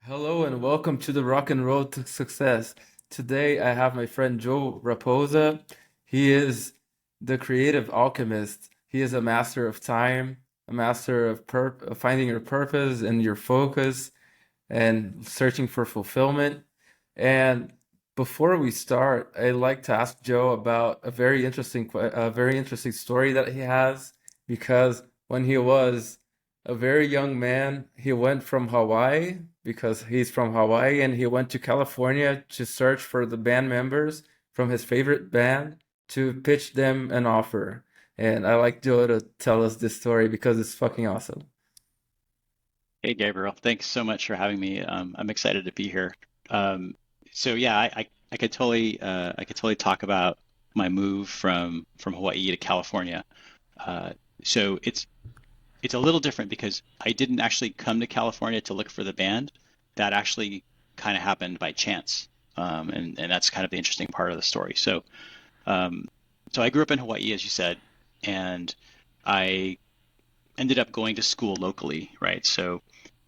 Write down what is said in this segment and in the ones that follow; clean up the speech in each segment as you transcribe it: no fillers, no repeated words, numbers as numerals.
Hello and welcome to the Rock and Road to Success. Today I have my friend Joe Rapoza. He is the creative alchemist. He is a master of time, a master of finding your purpose and your focus and searching for fulfillment. And before we start, I'd like to ask Joe about a very interesting story that he has because when he was a very young man, he went from Hawaii because he's from Hawaii and he went to California to search for the band members from his favorite band to pitch them an offer. And I like Joe to tell us this story because it's fucking awesome. Hey, Gabriel. Thanks so much for having me. I'm excited to be here. Um, so yeah, I could totally talk about my move from Hawaii to California. Uh, so it's a little different because I didn't actually come to California to look for the band. That actually kind of happened by chance, and that's kind of the interesting part of the story. Um, so I grew up in Hawaii, as you said, and I ended up going to school locally, right?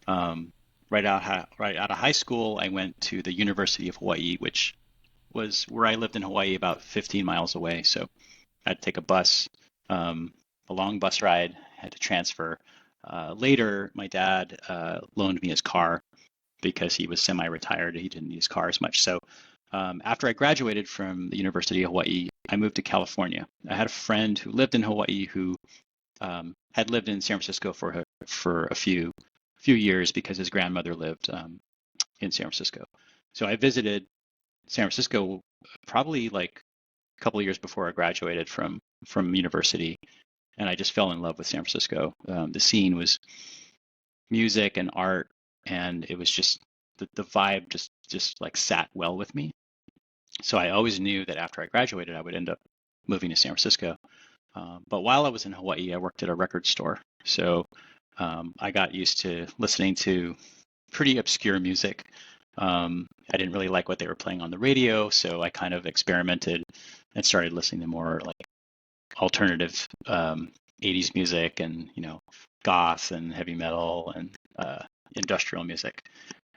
Um, right out of high school, I went to the University of Hawaii, which was where I lived in Hawaii, about 15 miles away. So I had to take a bus, um, a long bus ride. Had to transfer. Later, my dad loaned me his car because he was semi-retired. He didn't use cars much. After I graduated from the University of Hawaii, I moved to California. I had a friend who lived in Hawaii who had lived in San Francisco for a few years because his grandmother lived in San Francisco. So I visited San Francisco probably like a couple of years before I graduated from university, and I just fell in love with San Francisco. The scene was music and art, and it was just the vibe just like sat well with me. So I always knew that after I graduated, I would end up moving to San Francisco. But while I was in Hawaii, I worked at a record store. I got used to listening to pretty obscure music. I didn't really like what they were playing on the radio, so I kind of experimented and started listening to more like alternative 80s music and goth and heavy metal and industrial music.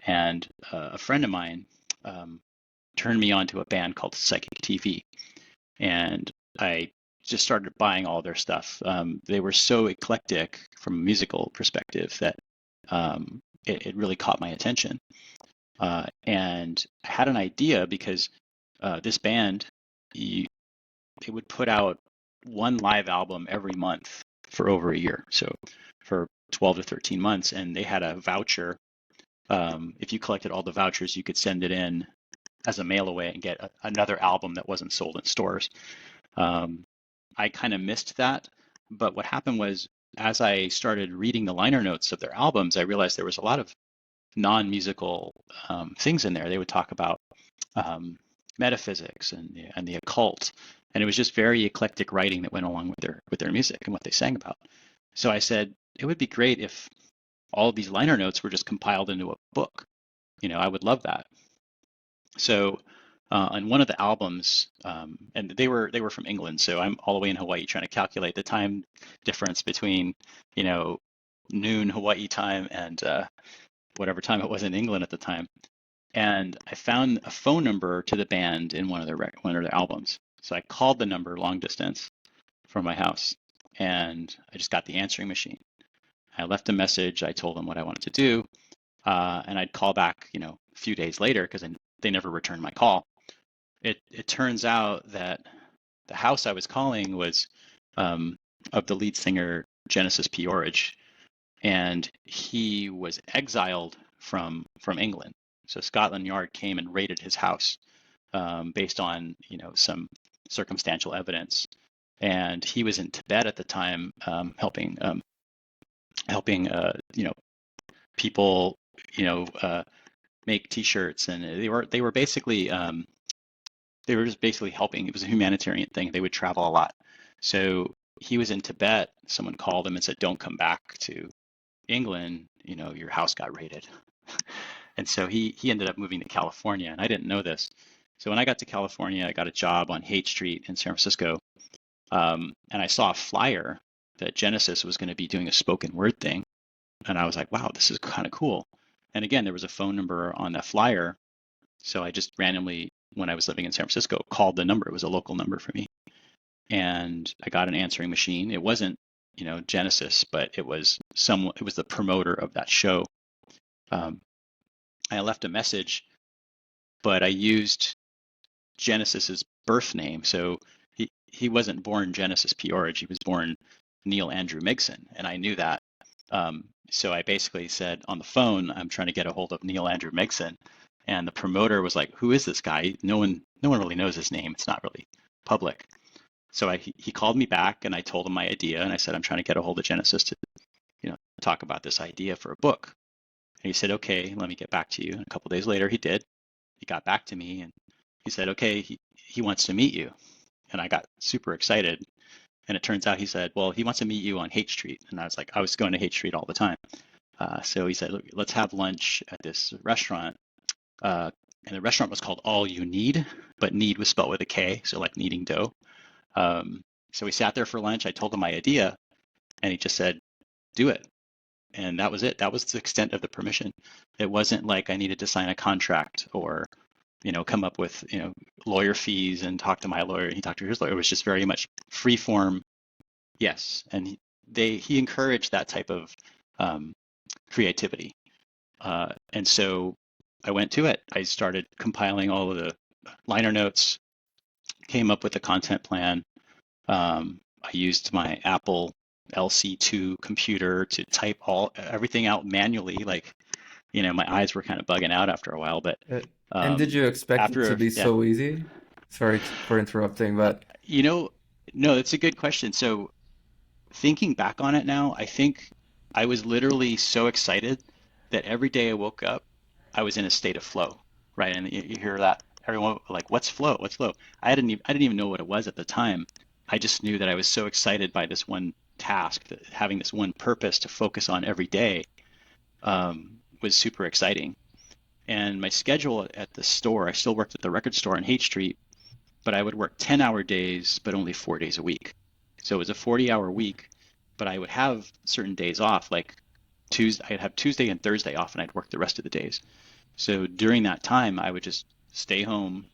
And a friend of mine um, turned me on to a band called Psychic TV, and I just started buying all their stuff. They were so eclectic from a musical perspective that it really caught my attention. And I had an idea because this band, you, they would put out one live album every month for over a year. So for 12 to 13 months, and they had a voucher. If you collected all the vouchers, you could send it in as a mail away and get another album that wasn't sold in stores. Um, I kind of missed that. But what happened was, as I started reading the liner notes of their albums, I realized there was a lot of non-musical things in there. They would talk about um, metaphysics and the occult, and it was just very eclectic writing that went along with their music and what they sang about. So I said it would be great if all of these liner notes were just compiled into a book. I would love that. So on one of the albums, and they were from England, so I'm all the way in Hawaii trying to calculate the time difference between, you know, noon Hawaii time and whatever time it was in England at the time. And I found a phone number to the band in one of their albums. So I called the number long distance from my house, and I just got the answering machine. I left a message. I told them what I wanted to do, and I'd call back, a few days later because they never returned my call. It turns out that the house I was calling was um, of the lead singer Genesis P. and he was exiled from England. So Scotland Yard came and raided his house based on some circumstantial evidence, and he was in Tibet at the time, helping people make T-shirts, and they were basically they were just basically helping. It was a humanitarian thing. They would travel a lot. So he was in Tibet. Someone called him and said, "Don't come back to England. Your house got raided." And so he ended up moving to California, and I didn't know this. So when I got to California, I got a job on Haight Street in San Francisco, and I saw a flyer that Genesis was going to be doing a spoken word thing, and I was like, "Wow, this is kind of cool." And again, there was a phone number on the flyer. So I just randomly, when I was living in San Francisco, called the number. It was a local number for me. And I got an answering machine. It wasn't, Genesis, but it was the promoter of that show. I left a message, but I used Genesis's birth name. So he wasn't born Genesis P. Orridge. He was born Neil Andrew Migson, and I knew that. So I basically said on the phone, I'm trying to get a hold of Neil Andrew Migson, and the promoter was like, "Who is this guy? No one really knows his name. It's not really public." So he called me back, and I told him my idea, and I said, "I'm trying to get a hold of Genesis to, talk about this idea for a book." And he said, "Okay, let me get back to you." And a couple of days later, he did. He got back to me, and he said, "Okay, he wants to meet you." And I got super excited. And it turns out he said, "Well, he wants to meet you on Haight Street." And I was like, I was going to Haight Street all the time. So he said, "Look, let's have lunch at this restaurant." And the restaurant was called All You Need, but need was spelled with a K, so like kneading dough. So we sat there for lunch. I told him my idea, and he just said, "Do it." And that was it. That was the extent of the permission. It wasn't like I needed to sign a contract or, come up with, lawyer fees and talk to my lawyer. He talked to his lawyer. It was just very much free form. Yes. And he encouraged that type of creativity. And so I went to it. I started compiling all of the liner notes, came up with a content plan. I used my Apple LC2 computer to type everything out manually. Like, my eyes were kind of bugging out after a while, but Uh, and did you expect it to be yeah, so easy? Sorry for interrupting, but you know, no, that's a good question. So thinking back on it now, I think I was literally so excited that every day I woke up, I was in a state of flow, right? And you hear that everyone like, "What's flow? What's flow?" I didn't even know what it was at the time. I just knew that I was so excited by this one task, that having this one purpose to focus on every day was super exciting. And my schedule at the store, I still worked at the record store on Haight Street, but I would work 10-hour days, but only 4 days a week. So it was a 40-hour week, but I would have certain days off, like Tuesday, I'd have Tuesday and Thursday off, and I'd work the rest of the days. So during that time, I would just stay home,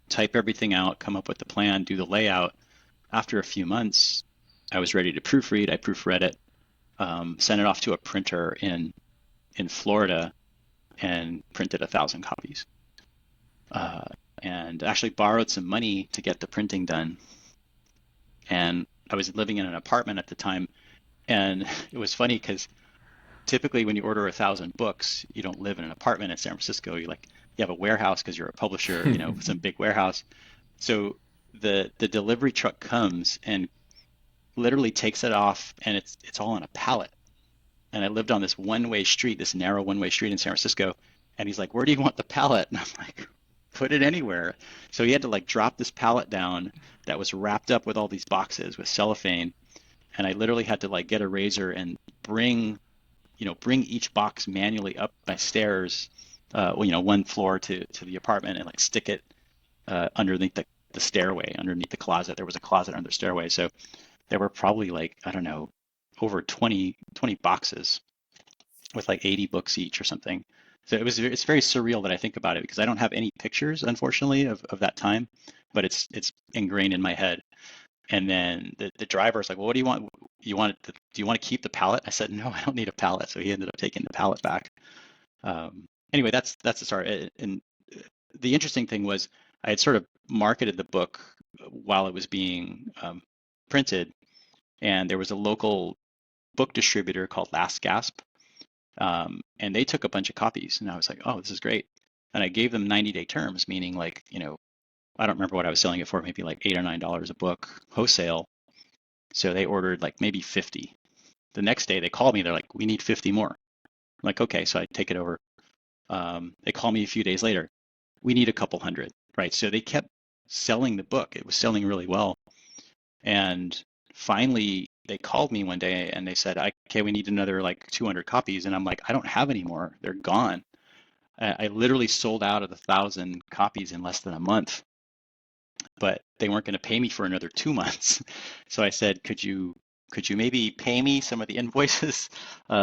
type everything out, come up with the plan, do the layout. After a few months, I was ready to proofread. I proofread it, sent it off to a printer in Florida, and printed 1,000 copies. Uh, and actually borrowed some money to get the printing done. And I was living in an apartment at the time, and it was funny because typically when you order 1,000 books, you don't live in an apartment in San Francisco. You have a warehouse because you're a publisher, some big warehouse. So the delivery truck comes and literally takes it off, and it's all on a pallet. And I lived on this one-way street, this narrow one-way street in San Francisco. And he's like, "Where do you want the pallet?" And I'm like, "Put it anywhere." So he had to like drop this pallet down that was wrapped up with all these boxes with cellophane. And I literally had to like get a razor and bring each box manually up my stairs, one floor to the apartment, and like stick it underneath the stairway, underneath the closet. There was a closet under the stairway. So there were probably like, I don't know, over 20 boxes with like 80 books each or something. So it's very surreal that I think about it, because I don't have any pictures, unfortunately, of that time, but it's ingrained in my head. And then the driver's like, "Well, what do you want? Do you want to keep the pallet?" I said, "No, I don't need a pallet." So he ended up taking the pallet back. Anyway, that's the start. And the interesting thing was, I had sort of marketed the book while it was being printed, and there was a local book distributor called Last Gasp, and they took a bunch of copies, and I was like, "Oh, this is great." And I gave them 90-day terms, meaning like, I don't remember what I was selling it for, maybe like $8 or $9 a book wholesale. So they ordered like maybe 50. The next day they called me, they're like, "We need 50 more." I'm like, "Okay." So I take it over. They call me a few days later. "We need a couple hundred," right? So they kept selling the book. It was selling really well. And finally they called me one day and they said, "Okay, we need another like 200 copies." And I'm like, "I don't have any more. They're gone." I literally sold out of the 1,000 copies in less than a month, but they weren't going to pay me for another 2 months. So I said, "Could you could you maybe pay me some of the invoices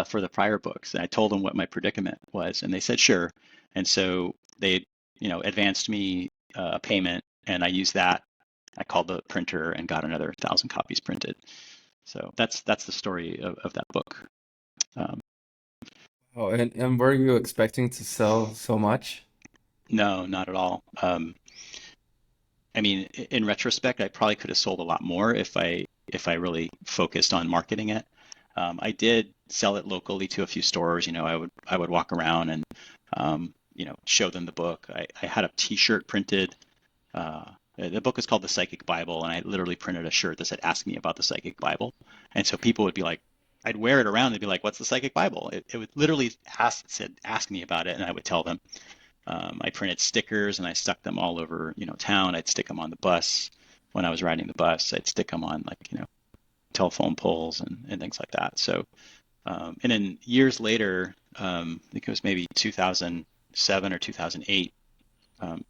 for the prior books? And I told them what my predicament was, and they said sure. And so they, advanced me a payment, and I used that. I called the printer and got another 1,000 copies printed. So that's the story of that book. Um, Oh, and were you expecting to sell so much? no, not at all. I mean, in retrospect, I probably could have sold a lot more if I really focused on marketing it. I did sell it locally to a few stores. I would walk around and show them the book. I had a T-shirt printed. The book is called The Psychic Bible, and I literally printed a shirt that said "Ask me about the Psychic Bible," and so people would be like, I'd wear it around. They'd be like, "What's the Psychic Bible?" It would literally ask me about it, and I would tell them. I printed stickers and I stuck them all over, town. I'd stick them on the bus when I was riding the bus. I'd stick them on like, telephone poles and things like that. So, and then years later, I think it was maybe 2007 or 2008, um,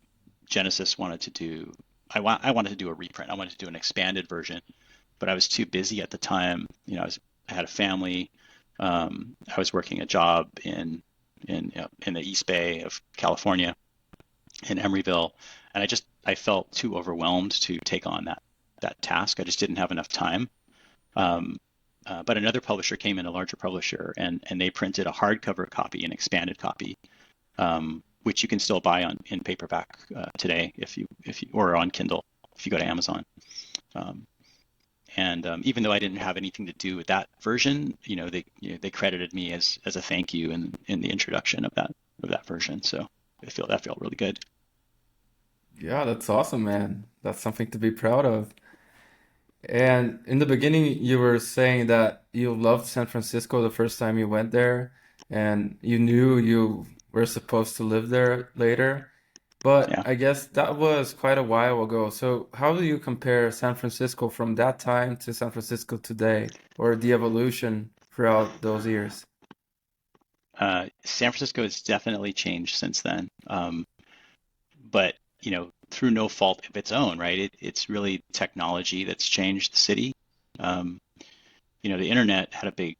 Genesis wanted to do, I wanted to do a reprint. I wanted to do an expanded version, but I was too busy at the time. I had a family. I was working a job in the East Bay of California in Emeryville, and I felt too overwhelmed to take on that task. I just didn't have enough time. Um, but another publisher came in, a larger publisher, and they printed a hardcover copy, an expanded copy, which you can still buy in paperback today if you or on Kindle if you go to Amazon. Um, and even though I didn't have anything to do with that version, they credited me as a thank you in the introduction of that version. So that felt really good. Yeah, that's awesome, man. That's something to be proud of. And in the beginning, you were saying that you loved San Francisco the first time you went there, and you knew you were supposed to live there later. But Yeah. I guess that was quite a while ago. So how do you compare San Francisco from that time to San Francisco today, or the evolution throughout those years? San Francisco has definitely changed since then, but through no fault of its own, right? It's really technology that's changed the city. Um, the internet had a big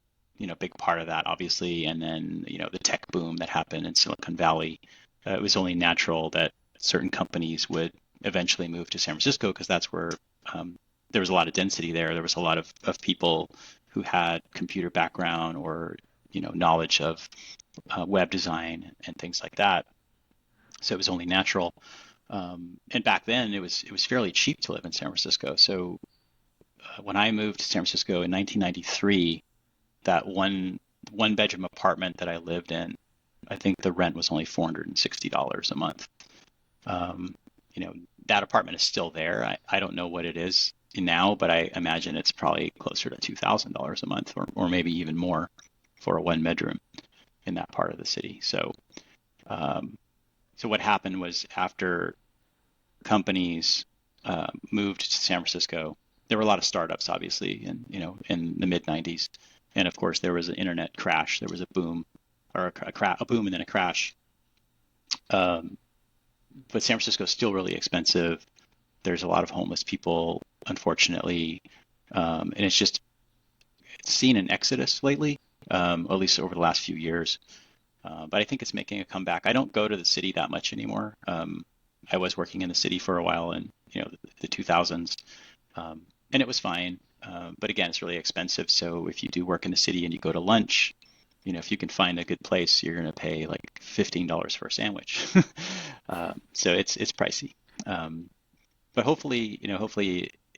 part of that, obviously, and then the tech boom that happened in Silicon Valley. It was only natural that certain companies would eventually move to San Francisco because that's where um, there was a lot of density there. There was a lot of people who had computer background or knowledge of web design and things like that. So it was only natural. And back then, it was fairly cheap to live in San Francisco. So when I moved to San Francisco in 1993, that one bedroom apartment that I lived in, I think the rent was only $460 a month. Um, you know, that apartment is still there. I don't know what it is now, but I imagine it's probably closer to $2,000 a month or maybe even more for a one bedroom in that part of the city. Um, so what happened was after companies moved to San Francisco, there were a lot of startups, obviously, in the mid '90s, and of course there was an internet crash. There was a boom, or a boom and then a crash. Um, but San Francisco is still really expensive. There's a lot of homeless people, unfortunately, and it's seen an exodus lately, at least over the last few years. But I think it's making a comeback. I don't go to the city that much anymore. I was working in the city for a while in the 2000s, and it was fine. But again, it's really expensive. So if you do work in the city and you go to lunch, if you can find a good place, you're going to pay like $15 for a sandwich. So it's pricey. Um, but hopefully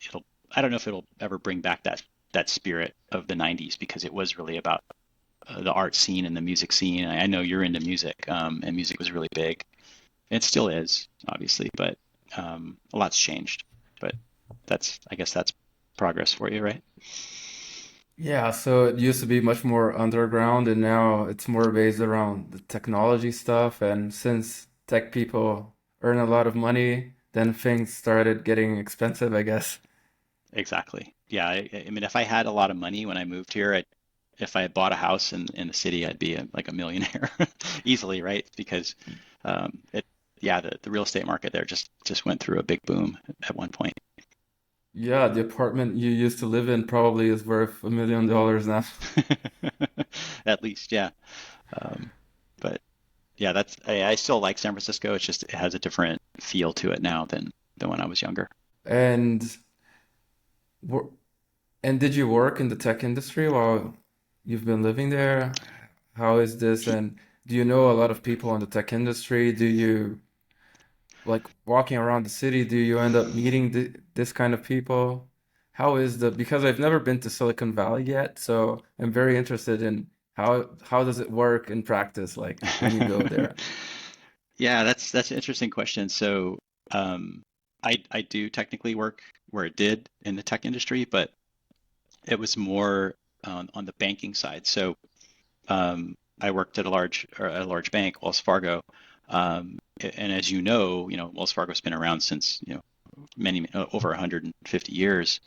it'll. I don't know if it'll ever bring back that spirit of the '90s because it was really about the art scene and the music scene. I know you're into music, and music was really big. It still is, obviously, but a lot's changed. But I guess that's progress for you, right? Yeah, so it used to be much more underground, and now it's more based around the technology stuff. And since tech people earn a lot of money, then things started getting expensive, I guess. Exactly. Yeah. I mean, if I had a lot of money when I moved here, if I had bought a house in the city, I'd be like a millionaire easily, right? Because yeah, the real estate market there just went through a big boom at one point. Yeah, the apartment you used to live in probably is worth $1 million now. At least, yeah. Um, but yeah, I still like San Francisco. It's just it has a different feel to it now than when I was younger. And wor- and did you work in the tech industry while you've been living there? How is this? And do you know a lot of people in the tech industry? Do you like walking around the city, do you end up meeting this kind of people? How is the, because I've never been to Silicon Valley yet, so I'm very interested in how does it work in practice, like when you go there? Yeah, that's an interesting question. So, um, I do technically work where it did in the tech industry, but it was more on the banking side. So, I worked at a large bank, Wells Fargo, and as you know, Wells Fargo's been around since many over 150 years.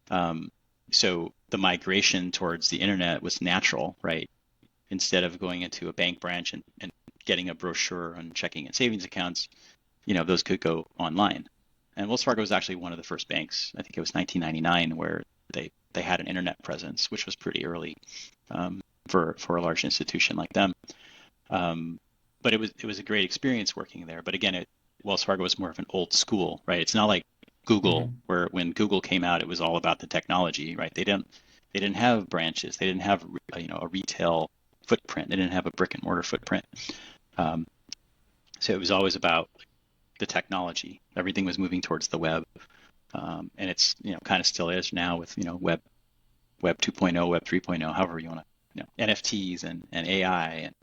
Um, so the migration towards the internet was natural, right? Instead of going into a bank branch and getting a brochure on checking and savings accounts, those could go online. And Wells Fargo was actually one of the first banks. I think it was 1999 where they had an internet presence, which was pretty early for a large institution like them. Um, but it was a great experience working there. But again, Wells Fargo was more of an old school, right? It's not like Google, Hmm. where when Google came out, it was all about the technology, right? They didn't have branches, they didn't have a retail footprint, they didn't have a brick and mortar footprint. Um, so it was always about the technology. Everything was moving towards the web, and it's kind of still is now with web 2.0, web 3.0, however you want to NFTs and AI and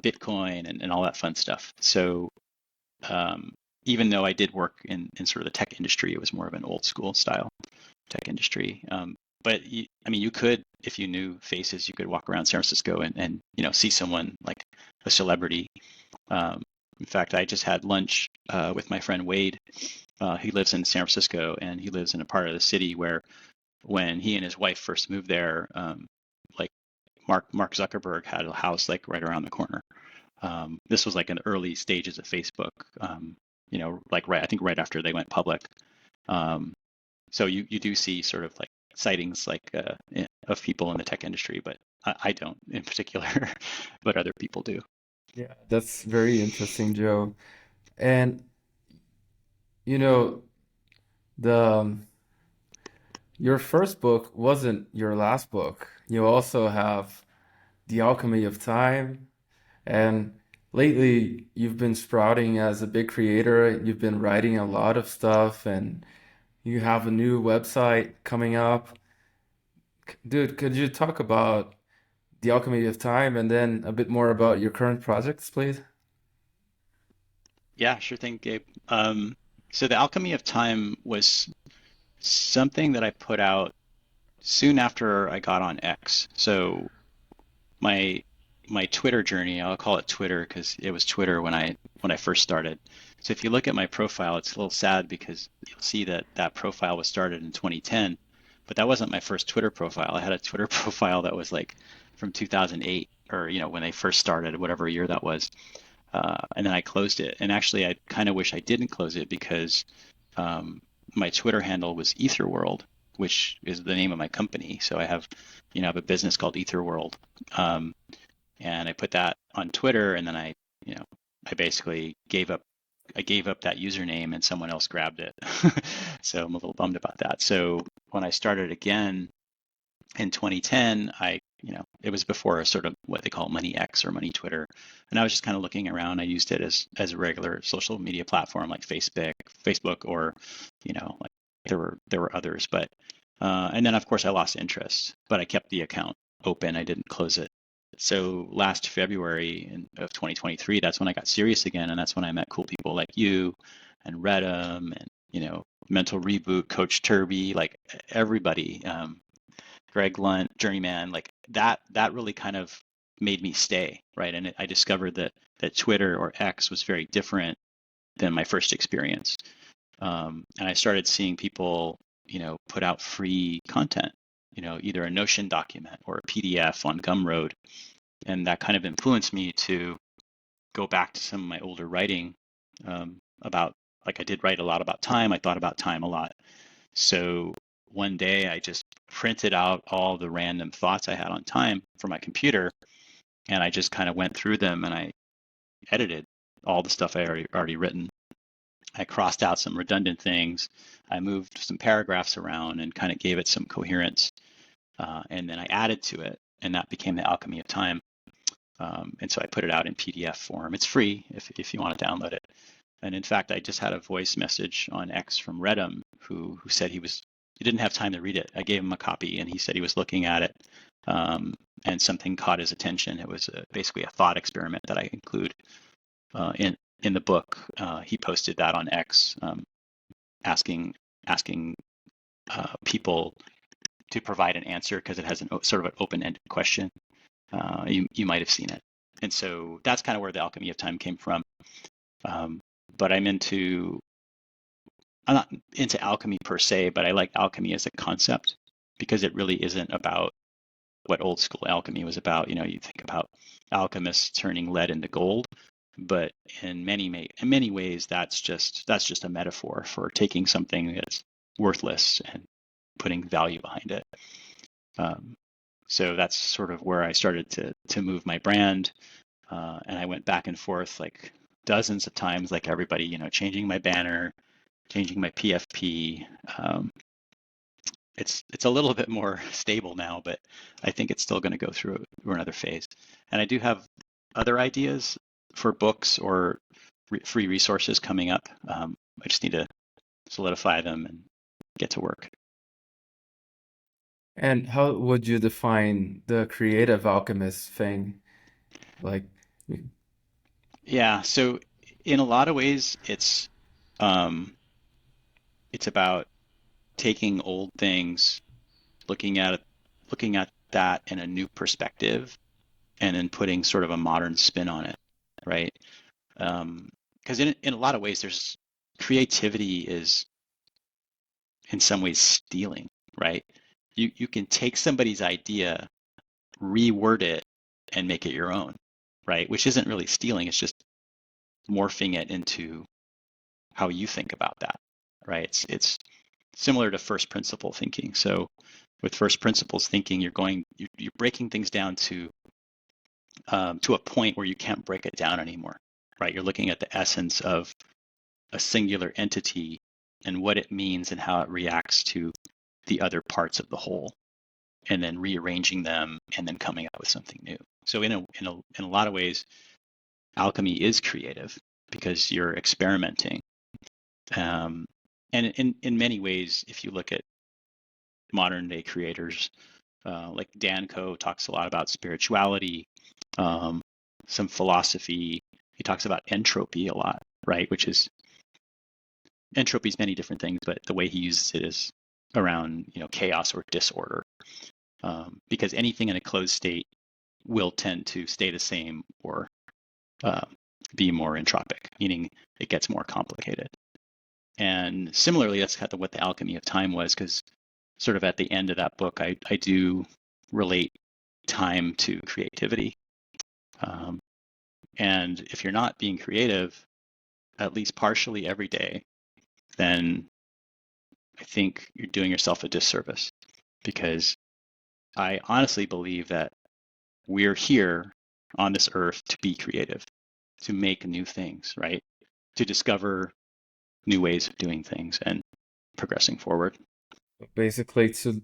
Bitcoin and all that fun stuff. So um, even though I did work in sort of the tech industry, it was more of an old school style tech industry. But I mean, you could, if you knew faces, you could walk around San Francisco and see someone like a celebrity. Um, in fact, I just had lunch with my friend Wade. He lives in San Francisco, and he lives in a part of the city where when he and his wife first moved there, like Mark Zuckerberg had a house like right around the corner. This was like in the early stages of Facebook, like I think right after they went public. Um, so you do see sort of like sightings like of people in the tech industry, but I don't in particular, but other people do. Yeah, that's very interesting, Joe. And you know, the your first book wasn't your last book. You also have The Alchemy of Time. And lately, you've been sprouting as a big creator. You've been writing a lot of stuff, and you have a new website coming up. Dude, could you talk about the alchemy of time and then a bit more about your current projects, please? Yeah, sure thing, Gabe. So the Alchemy of Time was something that I put out soon after I got on X. So my my Twitter journey, I'll call it Twitter because it was Twitter when I first started. So if you look at my profile, it's a little sad because you'll see that that profile was started in 2010, but that wasn't my first Twitter profile. I had a Twitter profile that was like from 2008 or when they first started, whatever year that was. And then I closed it. And actually, I kind of wish I didn't close it because um, my Twitter handle was Etherworld, which is the name of my company. So I have a business called Etherworld, um, and I put that on Twitter, and then you know, I basically gave up. I gave up that username, and someone else grabbed it. So I'm a little bummed about that. So when I started again in 2010, it was before sort of what they call Money X or Money Twitter, and I was just kind of looking around. I used it as a regular social media platform like Facebook, or like there were others, but and then of course I lost interest, but I kept the account open. I didn't close it. So last February of 2023, that's when I got serious again, and that's when I met cool people like you and Redham and Mental Reboot, Coach Turby, like everybody. Greg Lunt, Journeyman, like that really kind of made me stay, right? And I discovered that Twitter or X was very different than my first experience. And I started seeing people, put out free content, either a Notion document or a PDF on Gumroad, and that kind of influenced me to go back to some of my older writing about, like I did write a lot about time. I thought about time a lot, So one day I just printed out all the random thoughts I had on time for my computer, and I just kind of went through them and I edited all the stuff I already written. I crossed out some redundant things. I moved some paragraphs around and kind of gave it some coherence. And then I added to it, and that became the Alchemy of Time. And so I put it out in PDF form. It's free if you want to download it. And in fact, I just had a voice message on X from Redham who said he didn't have time to read it. I gave him a copy, and he said he was looking at it, and something caught his attention. It was basically a thought experiment that I include in the book. He posted that on X, asking people to provide an answer because it has sort of an open-ended question. You might have seen it, and so that's kind of where the Alchemy of Time came from. But I'm not into alchemy per se, but I like alchemy as a concept because it really isn't about what old school alchemy was about. You think about alchemists turning lead into gold, but in many ways that's just a metaphor for taking something that's worthless and putting value behind it. So that's sort of where I started to move my brand, and I went back and forth like dozens of times, like everybody, changing my banner, changing my PFP. It's a little bit more stable now, but I think it's still going to go through another phase. And I do have other ideas for books or free resources coming up. I just need to solidify them and get to work. And how would you define the creative alchemist thing? Like, Yeah, so in a lot of ways, um, it's about taking old things, looking at looking at that in a new perspective, and then putting sort of a modern spin on it, right? Because in a lot of ways, there's creativity is in some ways stealing, right? You can take somebody's idea, reword it, and make it your own, right? Which isn't really stealing; it's just morphing it into how you think about that, right? It's similar to first principle thinking. So with first principles thinking, you're breaking things down to a point where you can't break it down anymore, right? You're looking at the essence of a singular entity and what it means and how it reacts to the other parts of the whole, and then rearranging them and then coming up with something new. So in a lot of ways, alchemy is creative because you're experimenting. And in many ways, if you look at modern day creators, like Dan Koe talks a lot about spirituality, some philosophy. He talks about entropy a lot, right? Which is entropy is many different things, but the way he uses it is around chaos or disorder, because anything in a closed state will tend to stay the same or be more entropic, meaning it gets more complicated. And similarly, that's kind of what the Alchemy of Time was, because sort of at the end of that book, I do relate time to creativity. And if you're not being creative, at least partially every day, then I think you're doing yourself a disservice, because I honestly believe that we're here on this earth to be creative, to make new things, right? To discover new ways of doing things and progressing forward. basically to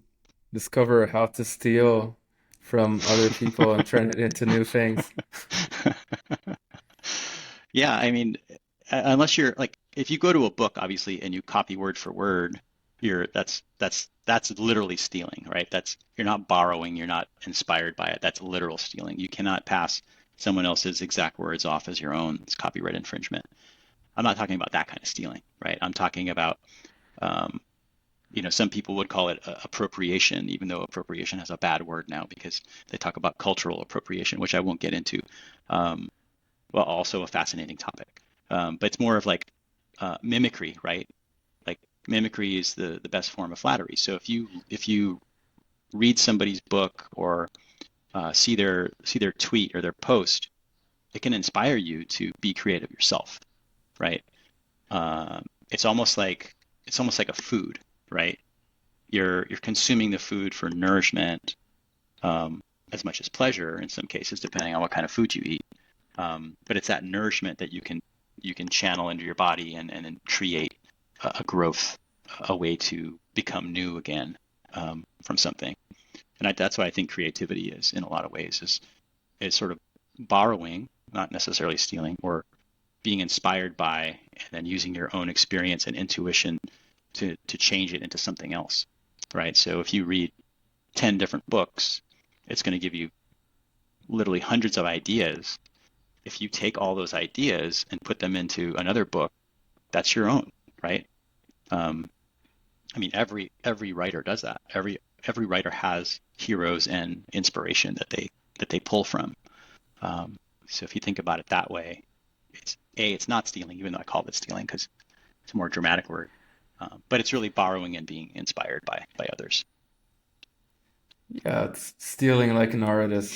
discover how to steal from other people and turn it into new things. Yeah, I mean, unless you're like, if you go to a book, obviously, and you copy word for word, that's literally stealing, right? You're not borrowing, you're not inspired by it. That's literal stealing. You cannot pass someone else's exact words off as your own. It's copyright infringement. I'm not talking about that kind of stealing, right? I'm talking about, um, some people would call it appropriation, even though appropriation has a bad word now because they talk about cultural appropriation, which I won't get into. Um, well, also a fascinating topic. But it's more of like mimicry, right? Like mimicry is the best form of flattery. So if you read somebody's book or see their tweet or their post, it can inspire you to be creative yourself, right? Uh, it's almost like a food. right? You're consuming the food for nourishment, um, as much as pleasure in some cases, depending on what kind of food you eat. But it's that nourishment that you can channel into your body and then create a growth, a way to become new again, from something. And that's what I think creativity is in a lot of ways, is sort of borrowing, not necessarily stealing, or being inspired by, and then using your own experience and intuition to change it into something else, right? So if you read 10 different books, it's going to give you literally hundreds of ideas. If you take all those ideas and put them into another book, that's your own, right? Um, I mean, every writer does that. Every writer has heroes and inspiration that they pull from. Um, so if you think about it that way, it's not stealing, even though I call it stealing because it's a more dramatic word. But it's really borrowing and being inspired by others. Yeah, it's stealing like an artist.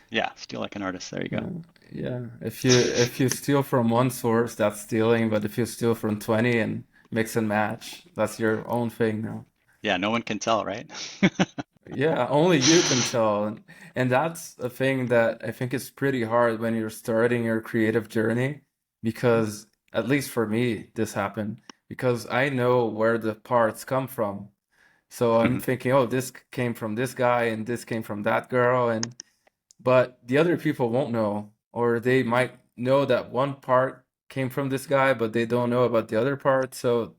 Yeah, steal like an artist. There you go. Yeah, yeah. If you steal from one source, that's stealing, but if you steal from 20 and mix and match, that's your own thing now. Yeah, no one can tell, right? Yeah, only you can tell. And that's a thing that I think is pretty hard when you're starting your creative journey, because at least for me, this happened because I know where the parts come from. So I'm Mhm. thinking, oh, this came from this guy and this came from that girl, and but the other people won't know, or they might know that one part came from this guy, but they don't know about the other part. So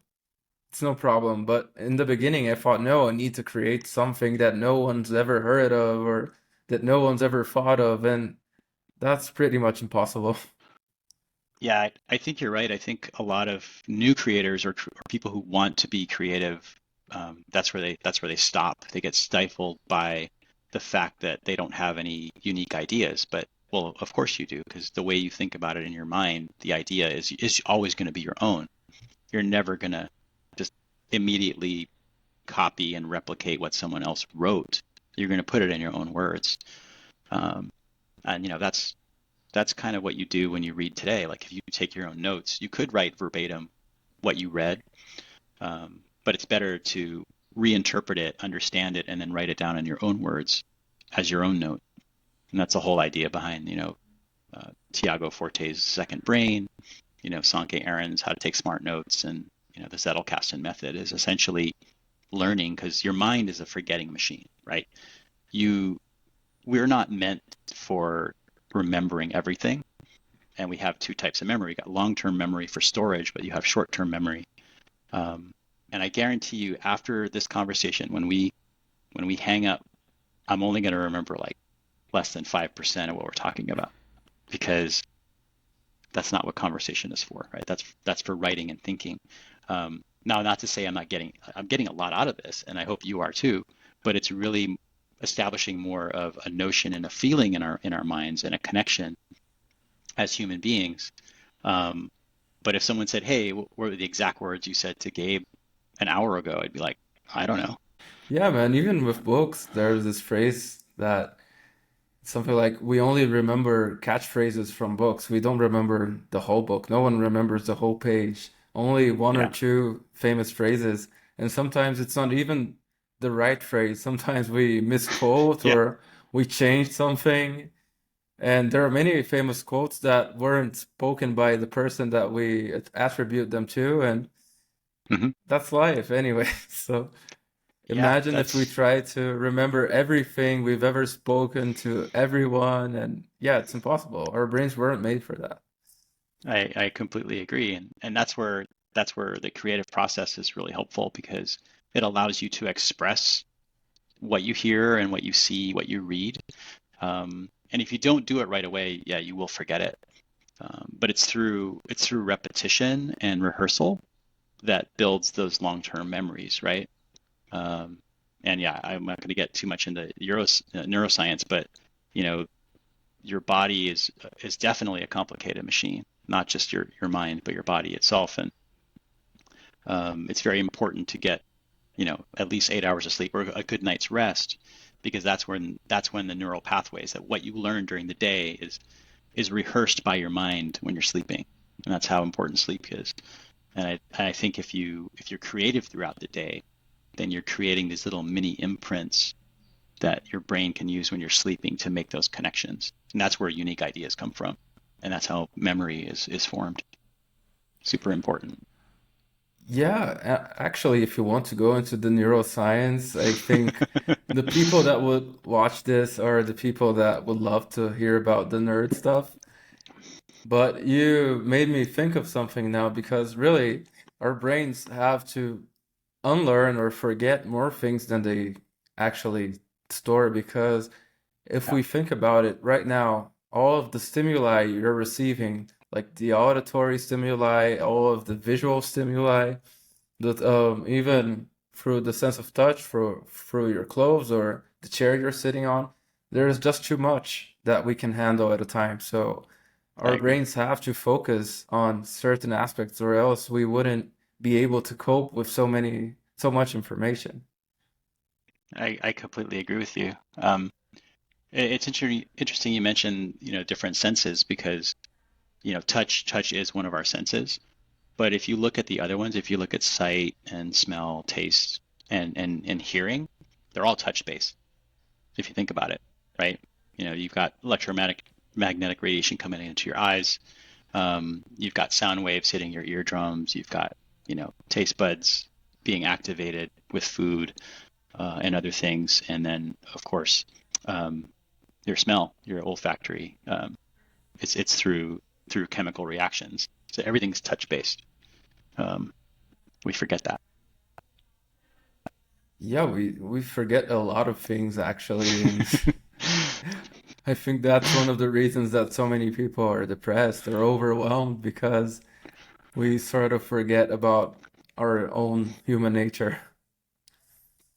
it's no problem. But in the beginning, I thought, no, I need to create something that no one's ever heard of or that no one's ever thought of, and that's pretty much impossible. Yeah, I think you're right. I think a lot of new creators or people who want to be creative, that's where they stop. They get stifled by the fact that they don't have any unique ideas. But well, of course you do, because the way you think about it in your mind, the idea is always going to be your own. You're never going to just immediately copy and replicate what someone else wrote. You're going to put it in your own words. Um, and that's kind of what you do when you read today. Like if you take your own notes, you could write verbatim what you read, but it's better to reinterpret it, understand it, and then write it down in your own words as your own note. And that's the whole idea behind, Tiago Forte's Second Brain, Sankey Aaron's How to Take Smart Notes, and the Zettelkasten method is essentially learning, because your mind is a forgetting machine, right? You We're not meant for remembering everything, and we have two types of memory. You got long-term memory for storage, but you have short-term memory. Um, and I guarantee you, after this conversation, when we hang up, I'm only going to remember like less than 5% of what we're talking about, because that's not what conversation is for, right? That's for writing and thinking. Now, not to say I'm getting a lot out of this, and I hope you are too, but it's really establishing more of a notion and a feeling in our minds and a connection as human beings. Um, but if someone said, "Hey, what were the exact words you said to Gabe an hour ago?" I'd be like, "I don't know." Yeah, man, even with books, there's this phrase that something like we only remember catchphrases from books. We don't remember the whole book. No one remembers the whole page. Only one or Yeah, two famous phrases. And sometimes it's not even the right phrase. Sometimes we misquote yeah, or we change something. And there are many famous quotes that weren't spoken by the person that we attribute them to. And hmm that's life anyway. So yeah. imagine if we That's try to remember everything we've ever spoken to everyone, and yeah, it's impossible. Our brains weren't made for that. I completely agree, and that's where the creative process is really helpful, because it allows you to express what you hear and what you see, what you read. And if you don't do it right away, yeah, you will forget it. But it's through repetition and rehearsal that builds those long-term memories, right? Um, and yeah, I'm not going to get too much into neuroscience, but you know, your body is definitely a complicated machine, not just your mind, but your body itself. And it's very important to get, at least 8 hours of sleep or a good night's rest, because that's when the neural pathways, that what you learn during the day is rehearsed by your mind when you're sleeping, and that's how important sleep is. And I think if you're creative throughout the day, then you're creating these little mini imprints that your brain can use when you're sleeping to make those connections. And that's where unique ideas come from. And that's how memory is formed. Super important. Yeah, actually, if you want to go into the neuroscience, I think the people that would watch this are the people that would love to hear about the nerd stuff. But you made me think of something now because really, our brains have to unlearn or forget more things than they actually store because if Yeah, we think about it right now, all of the stimuli you're receiving, like the auditory stimuli, all of the visual stimuli, that even through the sense of touch, through your clothes or the chair you're sitting on, there's just too much that we can handle at a time. So I our agree. brains have to focus on certain aspects, or else we wouldn't be able to cope with so much information. I completely agree with you. It's interesting you mentioned, different senses because, touch is one of our senses. But if you look at the other ones, if you look at sight and smell, taste, and hearing, they're all touch based. If you think about it, right? You've got magnetic radiation coming into your eyes. You've got sound waves hitting your eardrums. You've got, taste buds being activated with food and other things. And then, of course, um, your smell, your olfactory. It's through chemical reactions. So everything's touch based. Um, we forget that. Yeah, we forget a lot of things actually, and I think that's one of the reasons that so many people are depressed or overwhelmed because we sort of forget about our own human nature.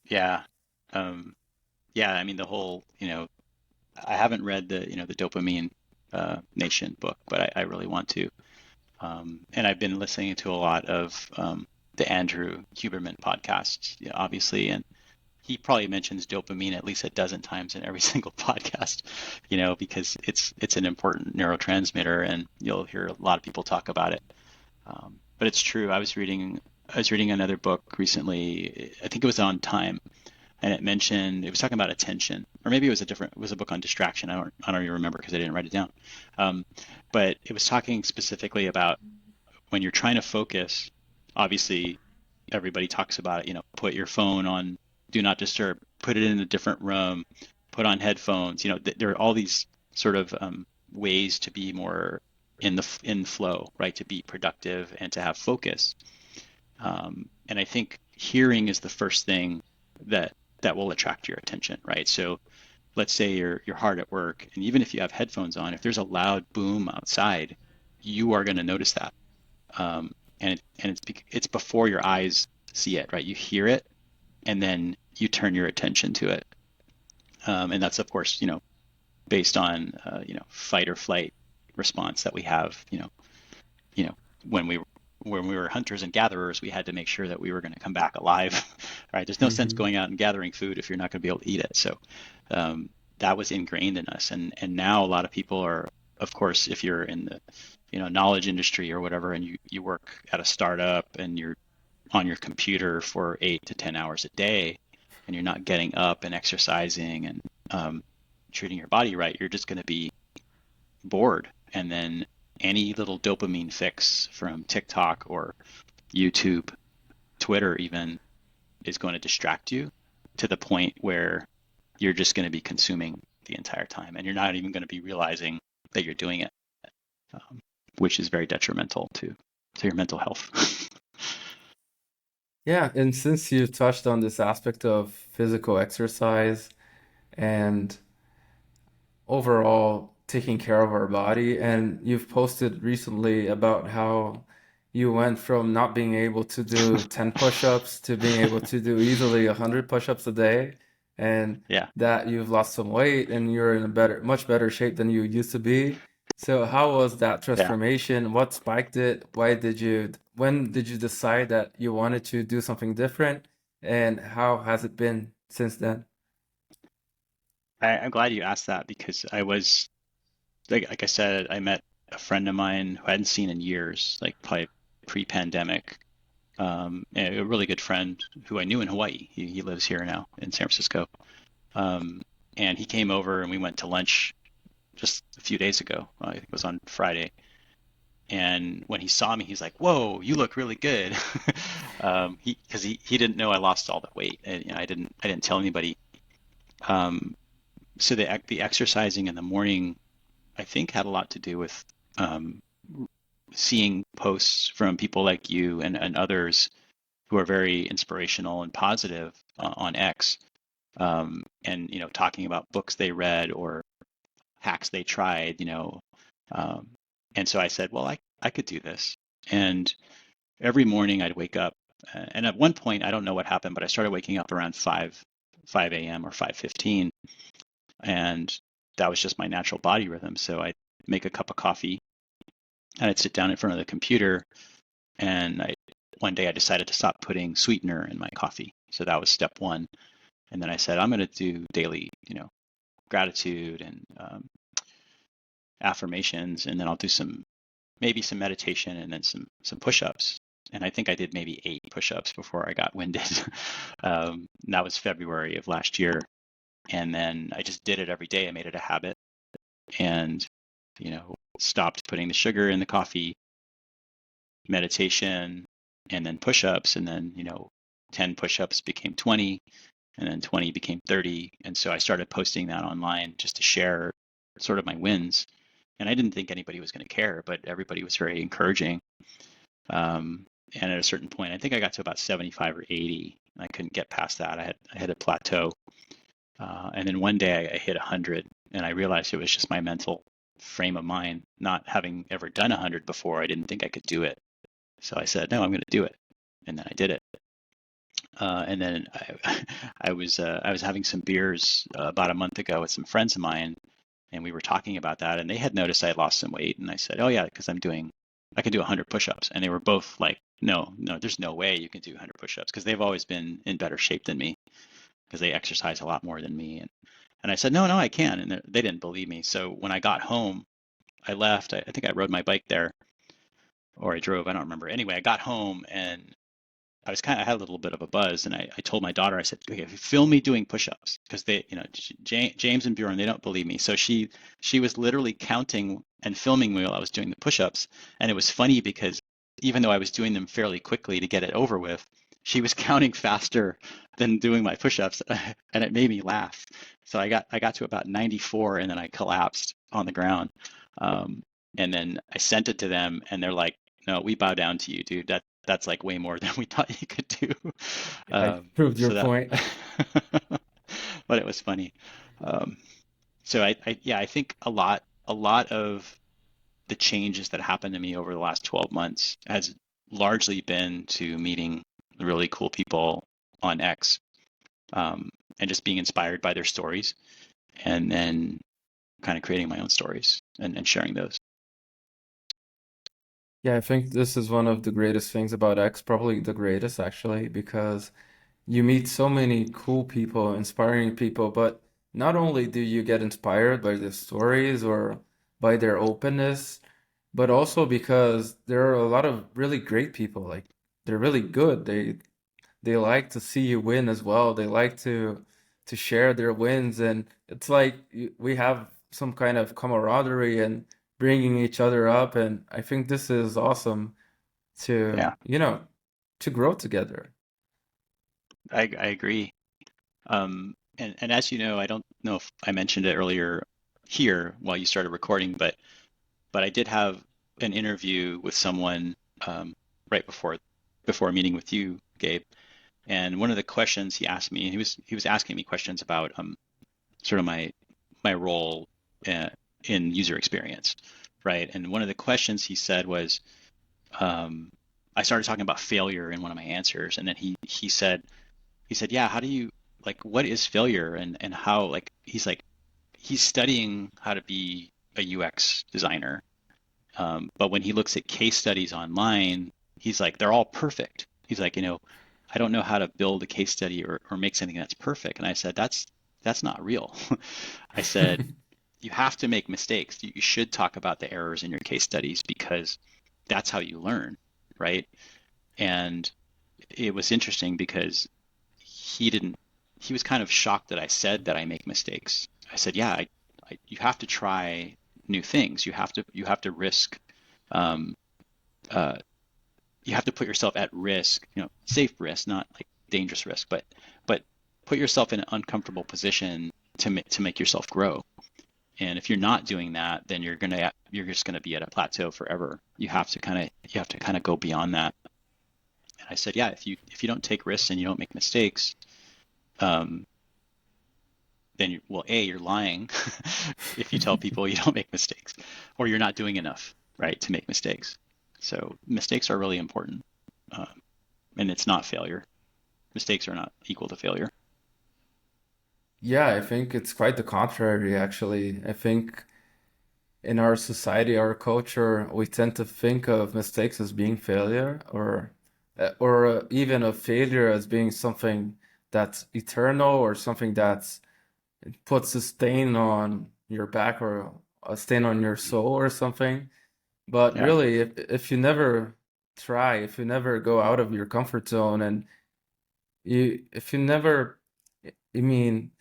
Yeah. Um, yeah. I mean, the whole, I haven't read the Dopamine Nation book, but I really want to. And I've been listening to a lot of the Andrew Huberman podcasts, obviously, and he probably mentions dopamine at least a dozen times in every single podcast, because it's an important neurotransmitter, and you'll hear a lot of people talk about it. But it's true. I was reading another book recently. I think it was on time, and it was talking about attention, or maybe it was a book on distraction. I don't even remember because I didn't write it down. Um, but it was talking specifically about when you're trying to focus. Obviously, everybody talks about it. Put your phone on do not disturb, put it in a different room, put on headphones. There are all these sort of ways to be more in flow, right? To be productive and to have focus. And I think hearing is the first thing that that will attract your attention, right? So let's say you're hard at work, and even if you have headphones on, if there's a loud boom outside, you are going to notice that. And it's before your eyes see it, right? You hear it, and then you turn your attention to it. And that's of course, based on fight or flight response that we have. You know when we were hunters and gatherers, we had to make sure that we were going to come back alive. Right? There's no sense Hmm. going out and gathering food if you're not going to be able to eat it. So um, that was ingrained in us, and now a lot of people are, of course, if you're in the knowledge industry or whatever, and you work at a startup and you're on your computer for 8 to 10 hours a day, and you're not getting up and exercising and treating your body right, you're just going to be bored. And then any little dopamine fix from TikTok or YouTube, Twitter even, is going to distract you to the point where you're just going to be consuming the entire time, and you're not even going to be realizing that you're doing it, um, which is very detrimental to your mental health. Yeah, and since you touched on this aspect of physical exercise and overall taking care of our body. And you've posted recently about how you went from not being able to do 10 push-ups to being able to do easily 100 push-ups a day, and Yeah, that you've lost some weight and you're in a much better shape than you used to be. So how was that yeah. transformation? What spiked it? When did you decide that you wanted to do something different? And how has it been since then? I'm glad you asked that because I was like I said, I met a friend of mine who I hadn't seen in years, like probably pre-pandemic, and a really good friend who I knew in Hawaii. He lives here now in San Francisco. Um, and he came over and we went to lunch just a few days ago. I think it was on Friday. And when he saw me, he's like, "Whoa, you look really good." Because he didn't know I lost all the weight, and I didn't tell anybody. Um, so the exercising in the morning, I think, had a lot to do with um, seeing posts from people like you and others who are very inspirational and positive on X, and talking about books they read or hacks they tried, um, and so I said, well, I could do this, and every morning I'd wake up, and at one point I don't know what happened, but I started waking up around 5 a.m. or 5:15, and that was just my natural body rhythm. So I'd make a cup of coffee and I'd sit down in front of the computer, and one day I decided to stop putting sweetener in my coffee. So that was step one. And then I said, I'm going to do daily, gratitude and affirmations, and then I'll do maybe some meditation and then some push-ups. And I think I did maybe 8 push-ups before I got winded. That was February of last year. And then I just did it every day. I made it a habit and, stopped putting the sugar in the coffee, meditation, and then push-ups. And then, 10 push-ups became 20, and then 20 became 30. And so I started posting that online just to share sort of my wins. And I didn't think anybody was going to care, but everybody was very encouraging. And at a certain point, I think I got to about 75 or 80. And I couldn't get past that. I had a plateau. And then one day I hit 100, and I realized it was just my mental frame of mind. Not having ever done 100 before, I didn't think I could do it. So I said, no, I'm going to do it. And then I did it. And then I was having some beers about a month ago with some friends of mine, and we were talking about that, and they had noticed I had lost some weight, and I said, oh yeah, because I can do 100 push-ups, and they were both like, no, there's no way you can do 100 push-ups, because they've always been in better shape than me, because they exercise a lot more than me, and I said, no, I can, and they didn't believe me. So when I got home, I left. I think I rode my bike there, or I drove, I don't remember. Anyway, I got home and I had a little bit of a buzz, and I told my daughter, I said, okay, film me doing push-ups, because James and Bjorn, they don't believe me. So she was literally counting and filming me while I was doing the push-ups. And it was funny because even though I was doing them fairly quickly to get it over with, she was counting faster than doing my push-ups, and it made me laugh. So I got to about 94, and then I collapsed on the ground. Um, and then I sent it to them, and they're like, no, we bow down to you, dude. That's like way more than we thought you could do. I proved your So that, point. but it was funny. Um, so yeah, I think a lot of the changes that happened to me over the last 12 months has largely been to meeting really cool people on X, um, and just being inspired by their stories, and then kind of creating my own stories and sharing those. Yeah, I think this is one of the greatest things about X, probably the greatest actually, because you meet so many cool people, inspiring people, but not only do you get inspired by their stories or by their openness, but also because there are a lot of really great people. Like they're really good. They like to see you win as well. They like to share their wins, and it's like we have some kind of camaraderie and bringing each other up. And I think this is awesome to, Yeah, to grow together. I agree. And as you know, I don't know if I mentioned it earlier here while you started recording, but I did have an interview with someone right before meeting with you, Gabe. And one of the questions he asked me, he was asking me questions about sort of my role uh, in user experience, right? And one of the questions he said was, um, I started talking about failure in one of my answers, and then he said, yeah, how do you like what is failure, and how, like, he's studying how to be a UX designer, but when he looks at case studies online, he's like, they're all perfect. He's like, I don't know how to build a case study or make something that's perfect. And I said, that's not real. I said, you have to make mistakes. You should talk about the errors in your case studies because that's how you learn, right? And it was interesting because he didn't, he was kind of shocked that I said that I make mistakes. I said, yeah, you have to try new things. You have to risk, um, uh, you have to put yourself at risk, you know, safe risk, not like dangerous risk, but put yourself in an uncomfortable position to make yourself grow. And if you're not doing that, then you're just gonna be at a plateau forever. You have to kind of go beyond that. And I said, yeah, if you don't take risks and you don't make mistakes, um, then well, A, you're lying if you tell people you don't make mistakes, or you're not doing enough, right, to make mistakes. So mistakes are really important, um, and it's not failure. Mistakes are not equal to failure. Yeah, I think it's quite the contrary, actually. I think in our society, our culture, we tend to think of mistakes as being failure, or even a failure as being something that's eternal, or something that's puts a stain on your back, or a stain on your soul or something. But Yeah, really, if you never try, if you never go out of your comfort zone, and if you never, I mean,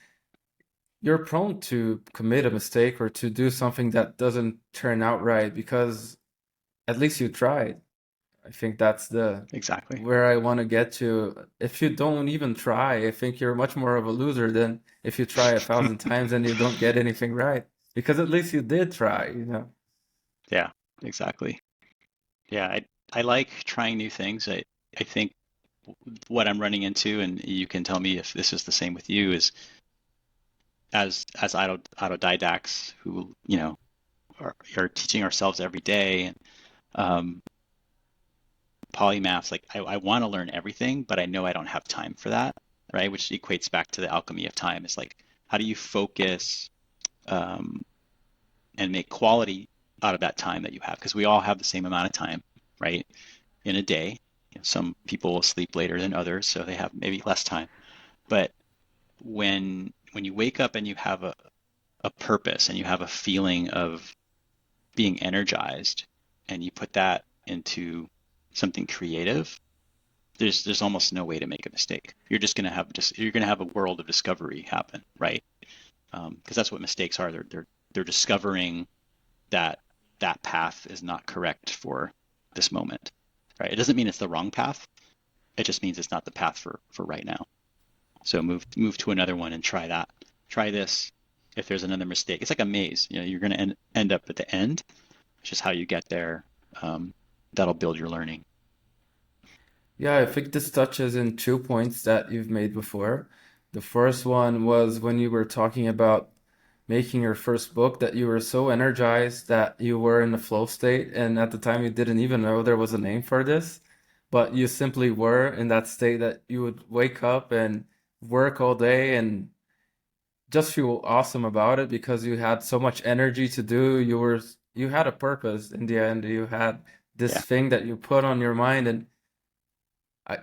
you're prone to commit a mistake or to do something that doesn't turn out right, because at least you tried. I think that's the exactly. where I want to get to. If you don't even try, I think you're much more of a loser than if you try 1,000 times and you don't get anything right. Because at least you did try, you know. Yeah, exactly. Yeah, I like trying new things. I think what I'm running into, and you can tell me if this is the same with you, is as autodidacts who, you know, are teaching ourselves every day, and um, polymaths, like I want to learn everything, but I know I don't have time for that, right? Which equates back to the alchemy of time. Is like, how do you focus um, and make quality out of that time that you have? Because we all have the same amount of time, right? In a day. You know, some people will sleep later than others, so they have maybe less time. But when you wake up and you have a purpose and you have a feeling of being energized and you put that into something creative, there's almost no way to make a mistake. You're gonna have a world of discovery happen, right? Because that's what mistakes are. They're discovering that that path is not correct for this moment, right? It doesn't mean it's the wrong path. It just means it's not the path for right now. So move to another one and try that. Try this. If there's another mistake, it's like a maze. You know, you're going to end up at the end. It's just how you get there. Um, that'll build your learning. Yeah, I think this touches in 2 points that you've made before. The first one was when you were talking about making your first book, that you were so energized that you were in the flow state, and at the time you didn't even know there was a name for this, but you simply were in that state that you would wake up and work all day and just feel awesome about it because you had so much energy to do. You had a purpose in the end. You had this Yeah, thing that you put on your mind, and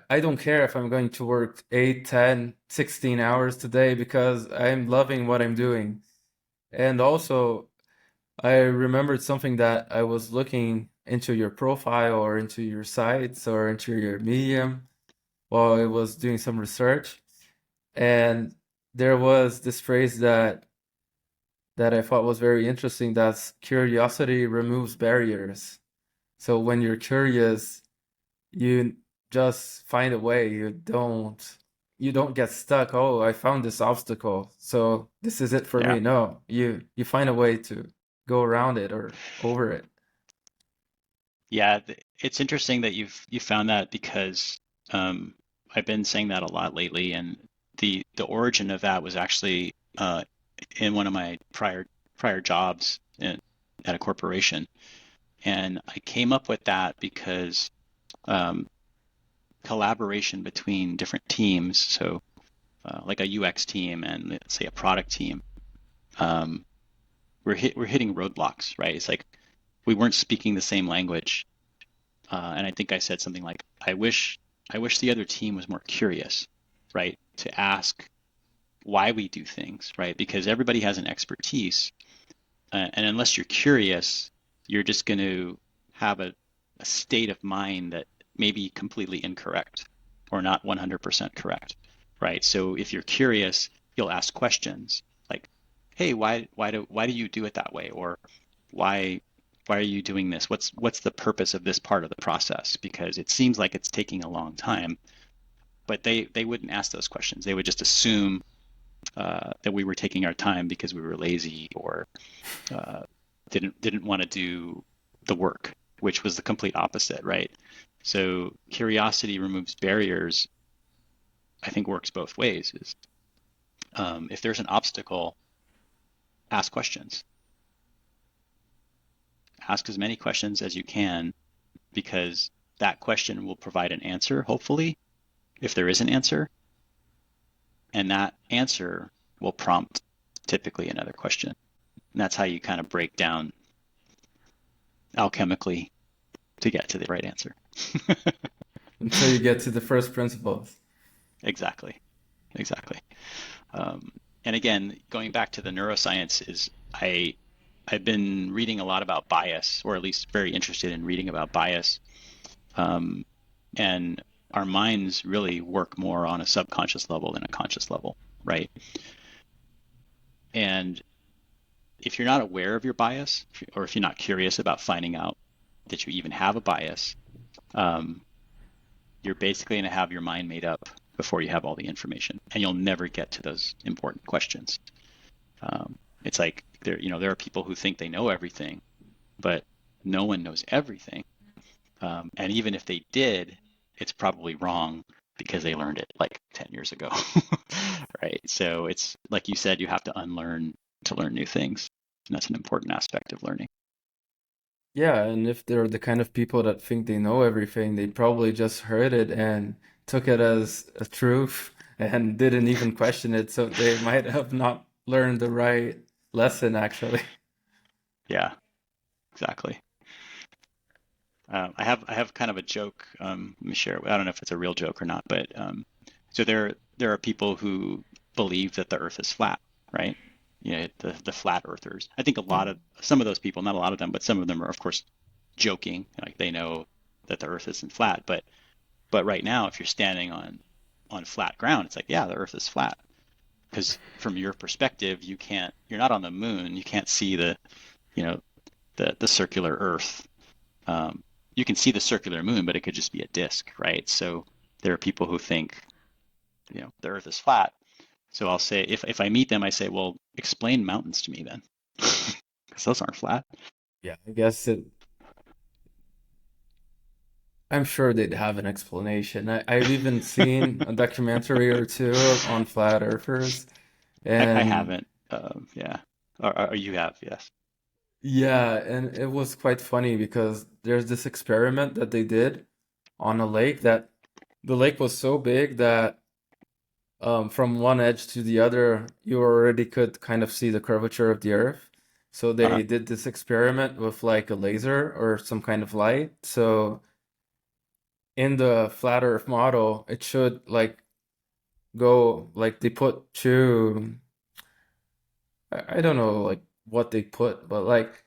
I don't care if I'm going to work 8, 10, 16 hours today because I'm loving what I'm doing. And also, I remembered something that I was looking into your profile or into your sites or into your Medium while I was doing some research. And there was this phrase that I thought was very interesting, that's curiosity removes barriers. So when you're curious, you just find a way. You don't get stuck. Oh, I found this obstacle, so this is it for yeah, me. No, you find a way to go around it or over it. yeah. It's interesting that you found that because um, I've been saying that a lot lately, and the origin of that was actually in one of my prior jobs at a corporation, and I came up with that because um, collaboration between different teams, so like a UX team and let's say a product team, um, we're hitting roadblocks, right? It's like we weren't speaking the same language, and I think I said something like, I wish the other team was more curious, right? To ask why we do things, right? Because everybody has an expertise, and unless you're curious, you're just going to have a state of mind that may be completely incorrect, or not 100% correct, right? So if you're curious, you'll ask questions like, "Hey, why do you do it that way?" Or why why are you doing this? What's the purpose of this part of the process? Because it seems like it's taking a long time. But they wouldn't ask those questions. They would just assume that we were taking our time because we were lazy or uh, didn't want to do the work, which was the complete opposite, right? So curiosity removes barriers. I think works both ways. Is if there's an obstacle, ask questions. Ask as many questions as you can because that question will provide an answer, hopefully, if there is an answer, and that answer will prompt typically another question. And that's how you kind of break down alchemically to get to the right answer. Until you get to the first principles. Exactly. Exactly. Um, and again, going back to the neuroscience is I've been reading a lot about bias, or at least very interested in reading about bias. Um, and our minds really work more on a subconscious level than a conscious level, right? And if you're not aware of your bias, or if you're not curious about finding out that you even have a bias, um, you're basically going to have your mind made up before you have all the information, and you'll never get to those important questions. It's like there are people who think they know everything, but no one knows everything. And even if they did, it's probably wrong because they learned it like 10 years ago, right? So it's like you said, you have to unlearn to learn new things. And that's an important aspect of learning. Yeah, and if they're the kind of people that think they know everything, they probably just heard it and took it as a truth and didn't even question it. So they might have not learned the right lesson, actually. Yeah, exactly. I have kind of a joke. Let me share. I don't know if it's a real joke or not, but so there are people who believe that the Earth is flat, right? The flat earthers. I think some of those people, not a lot of them, but some of them are of course joking, like they know that the Earth isn't flat. But right now, if you're standing on flat ground, it's like, yeah, the Earth is flat because from your perspective, you're not on the moon, you can't see you know the circular Earth. um, you can see the circular moon, but it could just be a disk, right? So there are people who think, the Earth is flat. So I'll say, if I meet them, I say, well, explain mountains to me then, because those aren't flat. Yeah, I guess I'm sure they'd have an explanation. I've even seen a documentary or two on flat earthers, I and haven't. Yeah. Or you have, yes. yeah, and it was quite funny because there's this experiment that they did on a lake that the lake was so big that from one edge to the other, you already could kind of see the curvature of the Earth. So Uh-huh. they did this experiment with like a laser or some kind of light. So in the flat Earth model, it should like go like they put two, I don't know like what they put, but like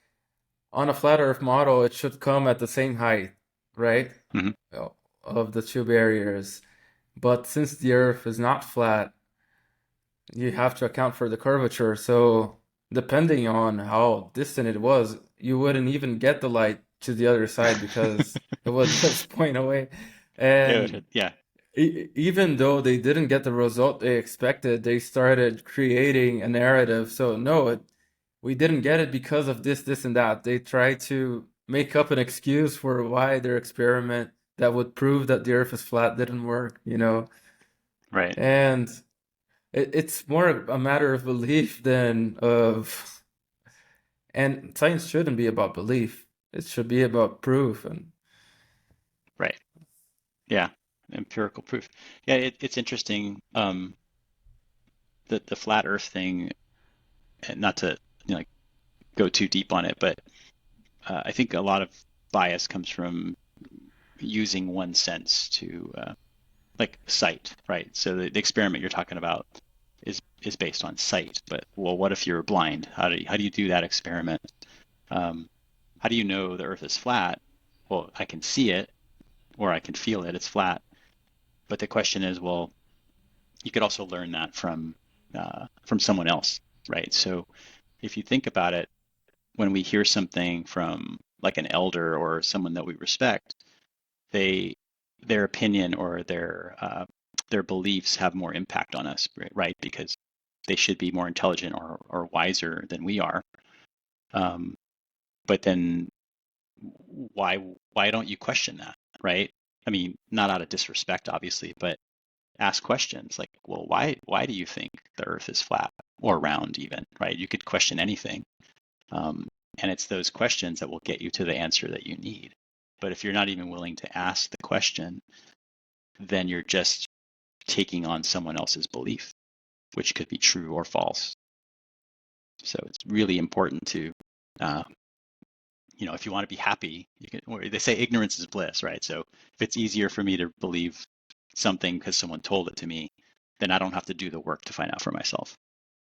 on a flat Earth model, it should come at the same height, right? Hmm. Oh, of the two barriers. But since the Earth is not flat, you have to account for the curvature. So depending on how distant it was, you wouldn't even get the light to the other side because it would just point away. And Yeah. even though they didn't get the result they expected, they started creating a narrative. So no, we didn't get it because of this, this, and that. They tried to make up an excuse for why their experiment that would prove that the Earth is flat didn't work, you know? Right. And it's more a matter of belief than of, and science shouldn't be about belief. It should be about proof. And Right. Yeah. Empirical proof. Yeah, it's interesting. The flat Earth thing, and not to like go too deep on it, but I think a lot of bias comes from using one sense to like sight, right? So the experiment you're talking about is based on sight, but well, what if you're blind? How do you do that experiment? Um, how do you know the Earth is flat? Well, I can see it or I can feel it. It's flat. But the question is, well, you could also learn that from someone else, right? So if you think about it, when we hear something from like an elder or someone that we respect, they their opinion or their beliefs have more impact on us, right? Because they should be more intelligent or wiser than we are. Um, but then why why don't you question that, right? I mean, not out of disrespect, obviously, but ask questions like, well, why do you think the Earth is flat or round, even, right? You could question anything, and it's those questions that will get you to the answer that you need. But if you're not even willing to ask the question, then you're just taking on someone else's belief, which could be true or false. So it's really important to, uh, if you want to be happy, you can, or they say ignorance is bliss, right? So if it's easier for me to believe something because someone told it to me, then I don't have to do the work to find out for myself.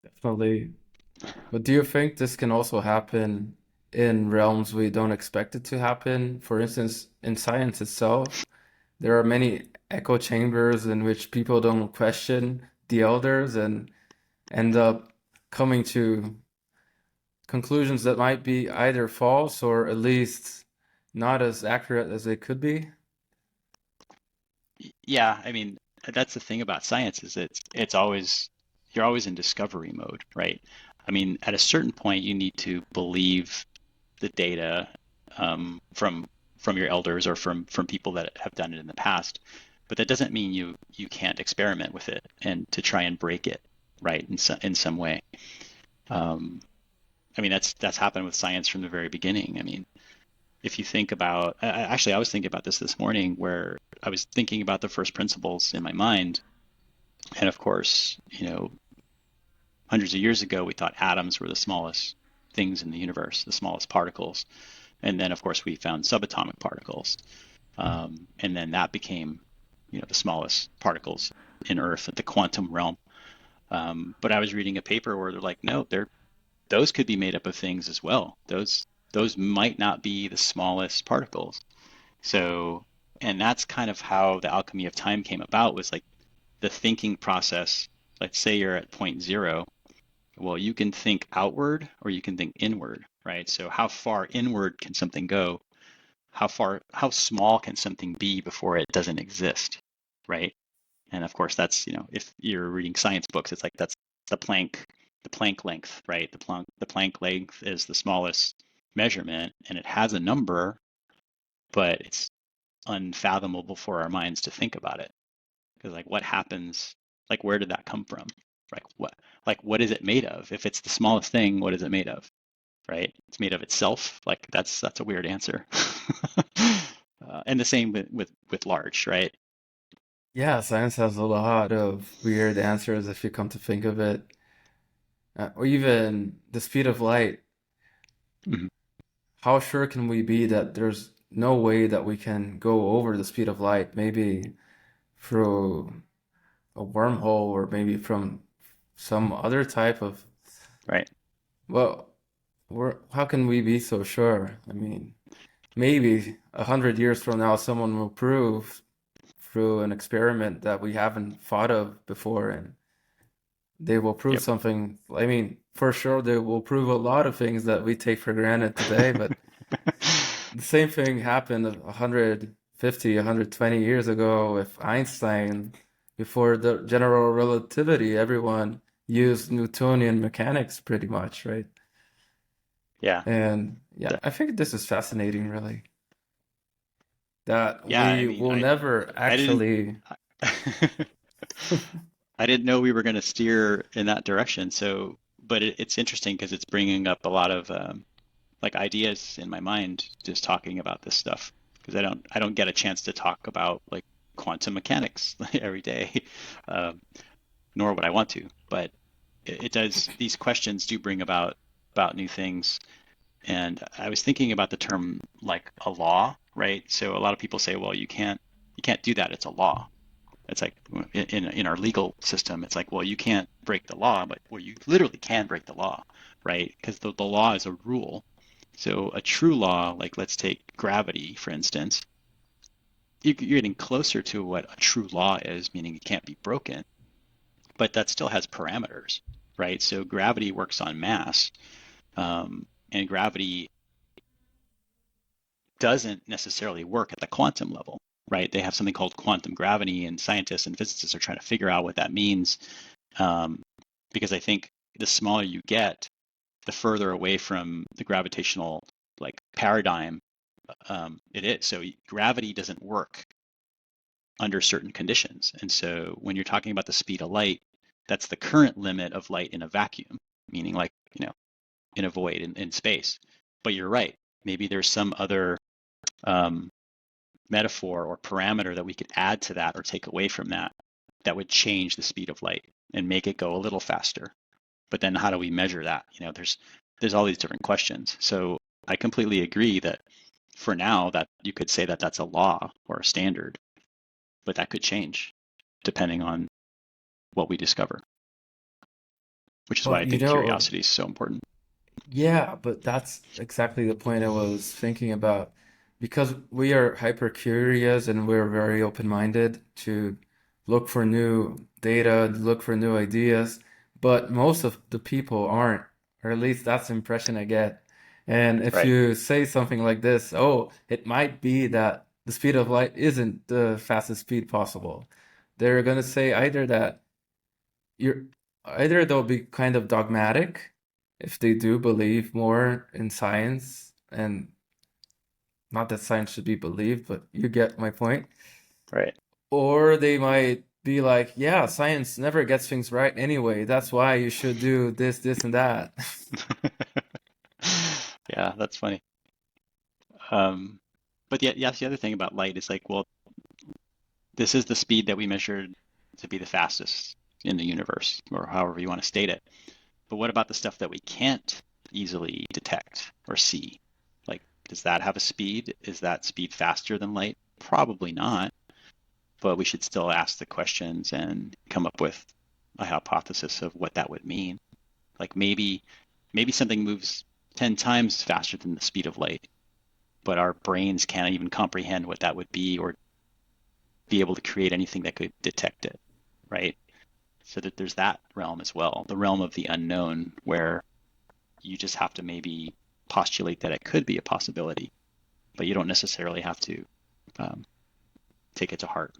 Definitely. But do you think this can also happen in realms we don't expect it to happen? For instance, in science itself, there are many echo chambers in which people don't question the elders and end up coming to conclusions that might be either false or at least not as accurate as they could be. Yeah, I mean, that's the thing about science is it's always you're always in discovery mode, right? I mean, at a certain point, you need to believe the data from your elders or from people that have done it in the past, but that doesn't mean you can't experiment with it and to try and break it, right? In some way. Um, I mean, that's happened with science from the very beginning. I mean, if you think about, actually, I was thinking about this morning where I was thinking about the first principles in my mind. And of course, hundreds of years ago, we thought atoms were the smallest things in the universe, the smallest particles. And then, of course, we found subatomic particles. And then that became, the smallest particles in Earth at the quantum realm. But I was reading a paper where they're like, no, those could be made up of things as well. Those might not be the smallest particles. So, and that's kind of how the alchemy of time came about, was like the thinking process. Let's say you're at point zero. Well, you can think outward or you can think inward, right? So how far inward can something go? How small can something be before it doesn't exist, right? And of course, that's, if you're reading science books, it's like that's the Planck length, right? The Planck length is the smallest measurement, and it has a number, but it's unfathomable for our minds to think about it. Because like what happens, like where did that come from? Like what is it made of? If it's the smallest thing, what is it made of? Right? It's made of itself. Like that's a weird answer. And the same with large, right? Yeah, science has a lot of weird answers if you come to think of it. Or even the speed of light. Mhm. How sure can we be that there's no way that we can go over the speed of light? Maybe through a wormhole or maybe from some other type of, Right. well, how can we be so sure? I mean, maybe 100 years from now, someone will prove through an experiment that we haven't thought of before, and they will prove Yep. something. I mean, for sure, they will prove a lot of things that we take for granted today, but the same thing happened 150, 120 years ago with Einstein. Before the general relativity, everyone used Newtonian mechanics pretty much, right? Yeah. And yeah, The- I think this is fascinating, really, that yeah. I we mean, will never I didn't. actually. I didn't know we were going to steer in that direction. So, but it's interesting because it's bringing up a lot of like ideas in my mind just talking about this stuff, because I don't get a chance to talk about like quantum mechanics every day, um, nor would I want to. But it does. These questions do bring about new things. And I was thinking about the term like a law, right? So a lot of people say, well, you can't do that. It's a law. It's like in our legal system, it's like, well, you can't break the law, but well, you literally can break the law, right? Because the law is a rule. So a true law, like let's take gravity, for instance, you're getting closer to what a true law is, meaning it can't be broken, but that still has parameters, right? So gravity works on mass, and gravity doesn't necessarily work at the quantum level, right? They have something called quantum gravity, and scientists and physicists are trying to figure out what that means, um, because I think the smaller you get, the further away from the gravitational like paradigm it is. So gravity doesn't work under certain conditions, and so when you're talking about the speed of light, that's the current limit of light in a vacuum, meaning like in a void in space. But you're right. Maybe there's some other um, metaphor or parameter that we could add to that or take away from that that would change the speed of light and make it go a little faster. But then how do we measure that? There's all these different questions. So I completely agree that for now that you could say that that's a law or a standard, but that could change depending on what we discover, which is why But I think curiosity is so important. yeah, but that's exactly the point I was thinking about. Because we are hyper curious and we're very open-minded to look for new data, look for new ideas, but most of the people aren't, or at least that's the impression I get. And if Right. you say something like this, oh, it might be that the speed of light isn't the fastest speed possible. They're gonna say either that you're either they'll be kind of dogmatic if they do believe more in science, and not that science should be believed, but you get my point. Right. Or they might be like, yeah, science never gets things right anyway. That's why you should do this, this, and that. Yeah, that's funny. Um, but yeah, yes, the other thing about light is like, well, this is the speed that we measured to be the fastest in the universe, or however you want to state it. But what about the stuff that we can't easily detect or see? Like, does that have a speed? Is that speed faster than light? Probably not, but we should still ask the questions and come up with a hypothesis of what that would mean. Like maybe something moves 10 times faster than the speed of light, but our brains can't even comprehend what that would be or be able to create anything that could detect it, right? So that there's that realm as well, the realm of the unknown, where you just have to maybe postulate that it could be a possibility, but you don't necessarily have to um, take it to heart.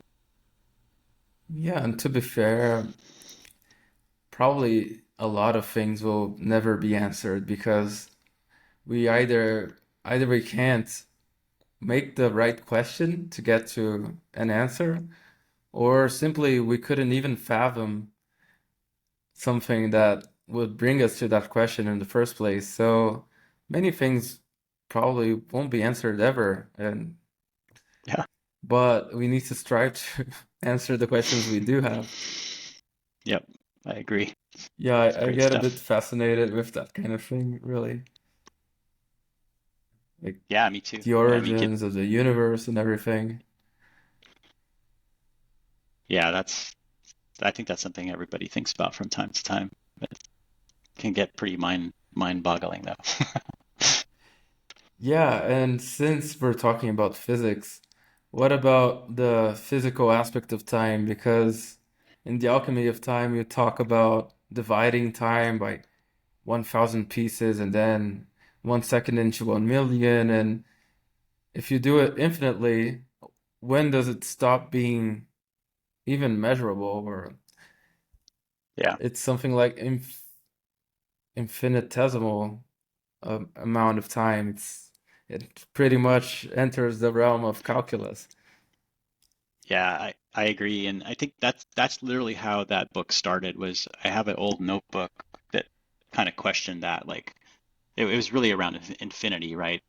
Yeah, and to be fair, probably a lot of things will never be answered because we either we can't make the right question to get to an answer, or simply we couldn't even fathom something that would bring us to that question in the first place. So many things probably won't be answered ever, and Yeah. but we need to strive to answer the questions we do have. Yep. I agree. Yeah, It's I great get a bit stuff. fascinated with that kind of thing, really. Like Yeah, me too. the I mean, origins of the universe and everything. yeah, I think that's something everybody thinks about from time to time. It can get pretty mind-boggling though. Yeah, and since we're talking about physics, what about the physical aspect of time? Because in the alchemy of time, you talk about dividing time by 1,000 pieces and then 1 second into 1 million. And if you do it infinitely, when does it stop being even measurable? Or Yeah. it's something like infinitesimal amount of time. It pretty much enters the realm of calculus. Yeah, I agree, and I think that's literally how that book started. Was I have an old notebook that kind of questioned that. Like it was really around infinity, right?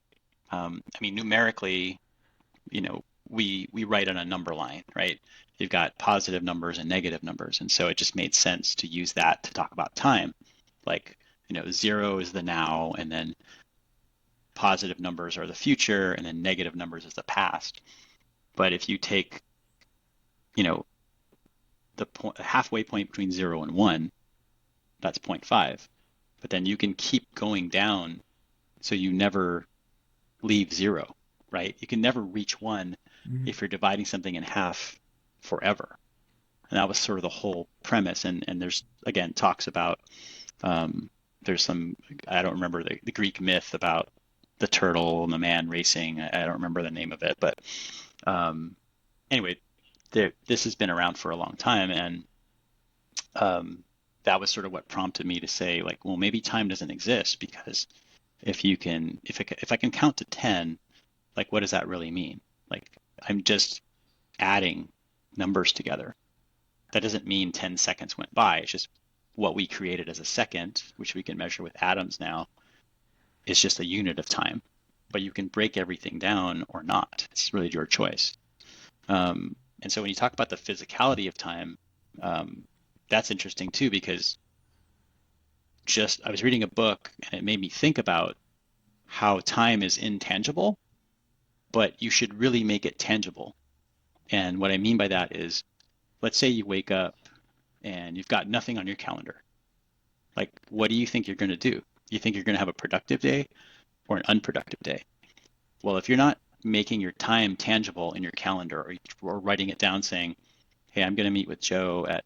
I mean, numerically, we write on a number line, right? You've got positive numbers and negative numbers, and so it just made sense to use that to talk about time. Like, zero is the now, and then positive numbers are the future, and then negative numbers is the past. But if you take, you know, the halfway point between 0 and 1, that's zero point 0.5. But then you can keep going down so you never leave 0. right? You can never reach one Mhm. if you're dividing something in half forever. And that was sort of the whole premise. And there's, again, talks about, um, there's some, I don't remember the Greek myth about the turtle and the man racing. I don't remember the name of it, but um, anyway, this has been around for a long time. And um, that was sort of what prompted me to say, like, well, maybe time doesn't exist, because if I can count to 10, like, what does that really mean? Like, I'm just adding numbers together. That doesn't mean 10 seconds went by. It's just what we created as a second, which we can measure with atoms now, is just a unit of time. But you can break everything down or not. It's really your choice. And so when you talk about the physicality of time, um, that's interesting too, because just I was reading a book and it made me think about how time is intangible, but you should really make it tangible. And what I mean by that is, let's say you wake up and you've got nothing on your calendar. Like, what do you think you're going to do? You think you're going to have a productive day or an unproductive day? Well, if you're not making your time tangible in your calendar, or writing it down saying, hey, I'm going to meet with Joe at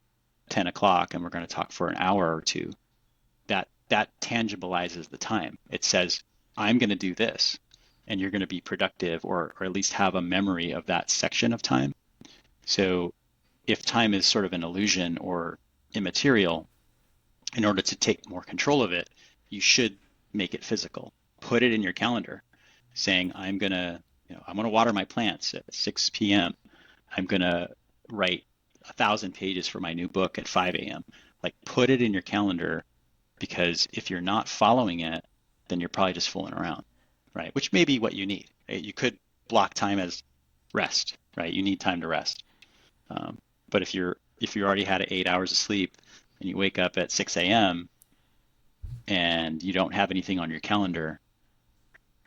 10 o'clock and we're going to talk for an hour or two, that tangibilizes the time. It says, I'm going to do this, and you're going to be productive, or at least have a memory of that section of time. So if time is sort of an illusion or immaterial, in order to take more control of it, you should make it physical. Put it in your calendar saying, I'm going to water my plants at 6 p.m. I'm going to write 1,000 pages for my new book at 5 a.m. Like, put it in your calendar, because if you're not following it, then you're probably just fooling around, right? Which may be what you need. You could block time as rest, right? You need time to rest. Um, but if you already had 8 hours of sleep and you wake up at 6 a.m. and you don't have anything on your calendar,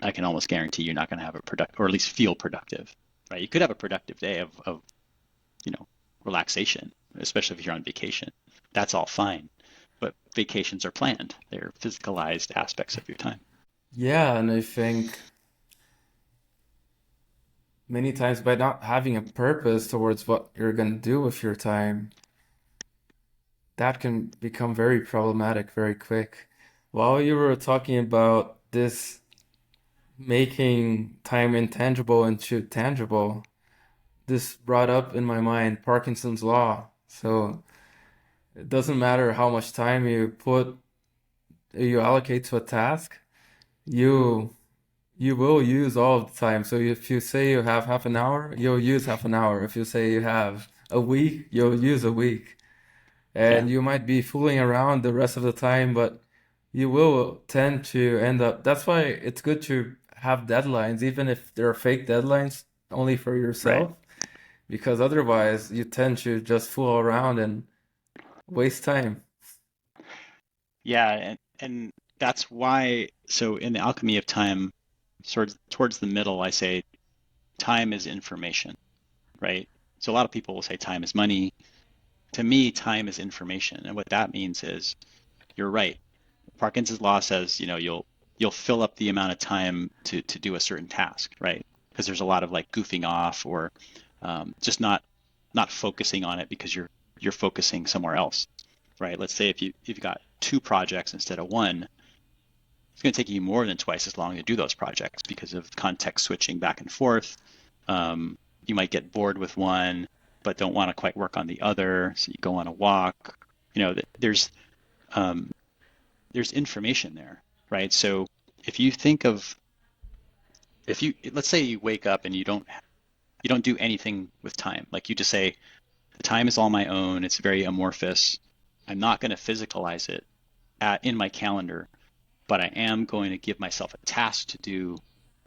I can almost guarantee you're not going to have a productive, or at least feel productive, right? You could have a productive day of you know, relaxation, especially if you're on vacation. That's all fine. But vacations are planned. They're physicalized aspects of your time. Yeah, and I think many times by not having a purpose towards what you're gonna do with your time, that can become very problematic very quick. While you were talking about this making time intangible into tangible, this brought up in my mind Parkinson's law. So it doesn't matter how much time you allocate to a task, you you will use all of the time. So if you say you have half an hour, you'll use half an hour. If you say you have a week, you'll use a week. Yeah. And you might be fooling around the rest of the time, but you will tend to end up. That's why it's good to have deadlines, even if they're fake deadlines only for Right. yourself, because otherwise you tend to just fool around and waste time. Yeah. And that's why, so in the alchemy of time, sort of towards the middle, I say time is information, right? So a lot of people will say time is money. To me, time is information. And what that means is, you're right. Parkinson's law says, you'll fill up the amount of time to do a certain task, right? Because there's a lot of like goofing off, or just not focusing on it because you're focusing somewhere else, right? Let's say if you've got two projects instead of one, it's going to take you more than twice as long to do those projects because of context switching back and forth. You might get bored with one, but don't want to quite work on the other, so you go on a walk. You know, um, there's information there, right? So if you think of if you let's say you wake up and you don't do anything with time, like you just say the time is all my own, it's very amorphous. I'm not going to physicalize it in my calendar, but I am going to give myself a task to do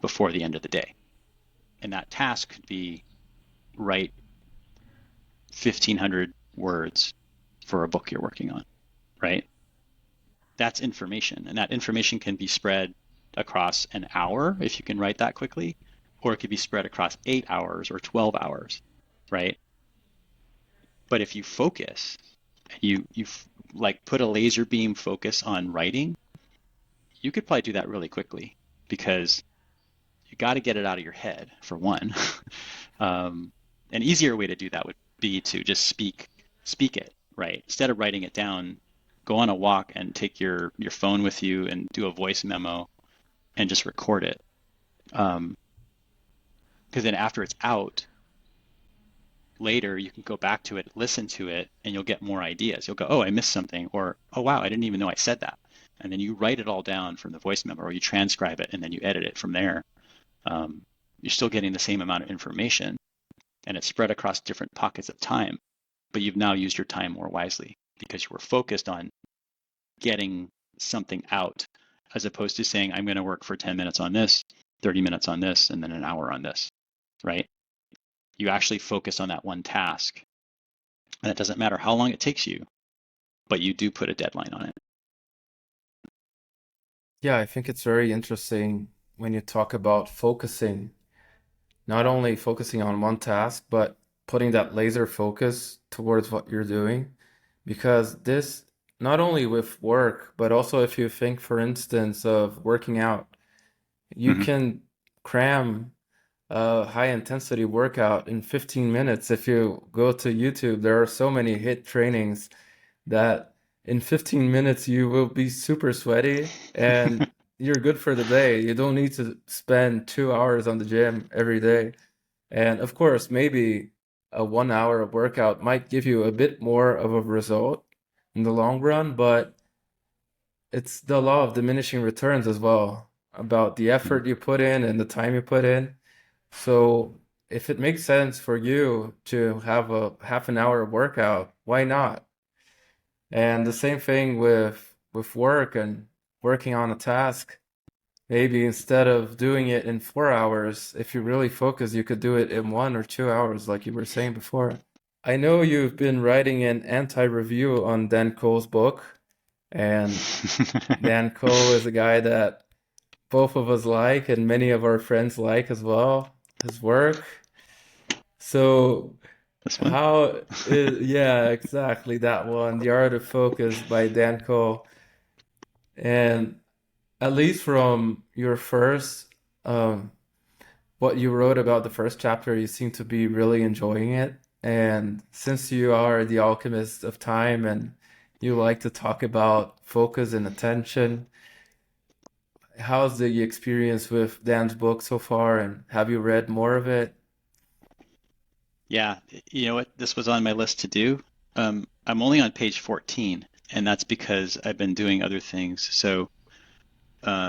before the end of the day. And that task could be write 1,500 words for a book you're working on, right? That's information. And that information can be spread across an hour if you can write that quickly, or it could be spread across 8 hours or 12 hours, right? But if you focus, you like put a laser beam focus on writing, you could probably do that really quickly, because you got to get it out of your head for one. Um, an easier way to do that would be to just speak it, right? Instead of writing it down, go on a walk and take your phone with you and do a voice memo and just record it. Um, because then after it's out, later you can go back to it, listen to it, and you'll get more ideas. You'll go, oh, I missed something, or oh wow, I didn't even know I said that. And then you write it all down from the voice memo, or you transcribe it and then you edit it from there. Um, you're still getting the same amount of information, and it's spread across different pockets of time, but you've now used your time more wisely because you were focused on getting something out, as opposed to saying, I'm going to work for 10 minutes on this, 30 minutes on this, and then an hour on this, right? You actually focus on that one task, and it doesn't matter how long it takes you, but you do put a deadline on it. Yeah, I think it's very interesting when you talk about focusing, not only focusing on one task, but putting that laser focus towards what you're doing. Because this, not only with work, but also if you think, for instance, of working out, you Mm-hmm. can cram a high intensity workout in 15 minutes. If you go to YouTube, there are so many hit trainings that in 15 minutes you will be super sweaty and you're good for the day. You don't need to spend 2 hours on the gym every day. And of course, maybe a 1 hour workout might give you a bit more of a result in the long run, but it's the law of diminishing returns as well, about the effort you put in and the time you put in. So if it makes sense for you to have a half an hour workout, why not? And the same thing with work and working on a task. Maybe instead of doing it in 4 hours, if you really focus, you could do it in 1 or 2 hours, like you were saying before. I know you've been writing an anti-review on Dan Koe's book, and Dan Koe is a guy that both of us like and many of our friends like as well, his work. So This one? how is, yeah, exactly that one, The Art of Focus by Dan Koe. And at least from your first, what you wrote about the first chapter, you seem to be really enjoying it. And since you are the alchemist of time and you like to talk about focus and attention, how's the experience with Dan's book so far? And have you read more of it? Yeah, you know what? This was on my list to do. I'm only on page 14, and that's because I've been doing other things. So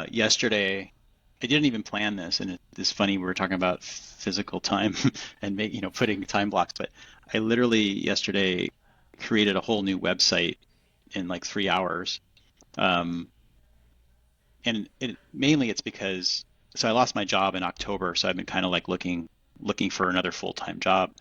yesterday, I didn't even plan this, and it's funny we were talking about physical time and putting time blocks, but I literally yesterday created a whole new website in like 3 hours. Um, and mainly it's because so I lost my job in October, so I've been kind of like looking for another full-time job,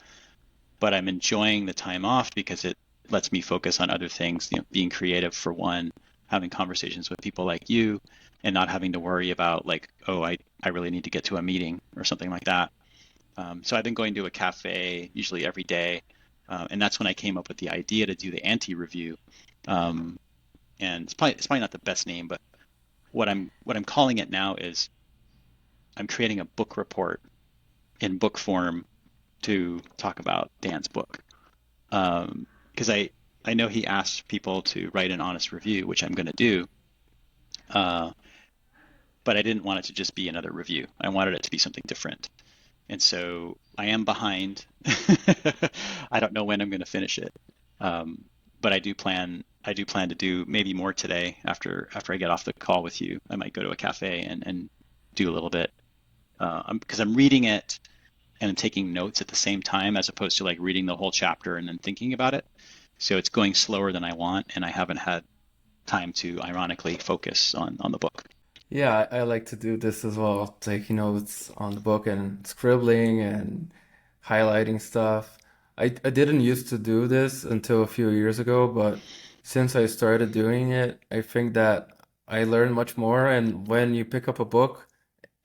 but I'm enjoying the time off because it lets me focus on other things, being creative for one, having conversations with people like you, and not having to worry about like, oh, I really need to get to a meeting or something like that. So I've been going to a cafe usually every day, and that's when I came up with the idea to do the anti-review. Um, and it's probably not the best name, but what I'm calling it now is I'm creating a book report in book form to talk about Dan's book. Because I know he asked people to write an honest review, which I'm going to do, uh, but I didn't want it to just be another review. I wanted it to be something different, and so I am behind. I don't know when I'm going to finish it, um, but I do plan to do maybe more today after I get off the call with you. I might go to a cafe and do a little bit because I'm reading it and I'm taking notes at the same time as opposed to like reading the whole chapter and then thinking about it. So it's going slower than I want, and I haven't had time to ironically focus on the book. Yeah, I like to do this as well, taking notes on the book and scribbling and highlighting stuff. I didn't used to do this until a few years ago, but since I started doing it, I think that I learned much more. And when you pick up a book,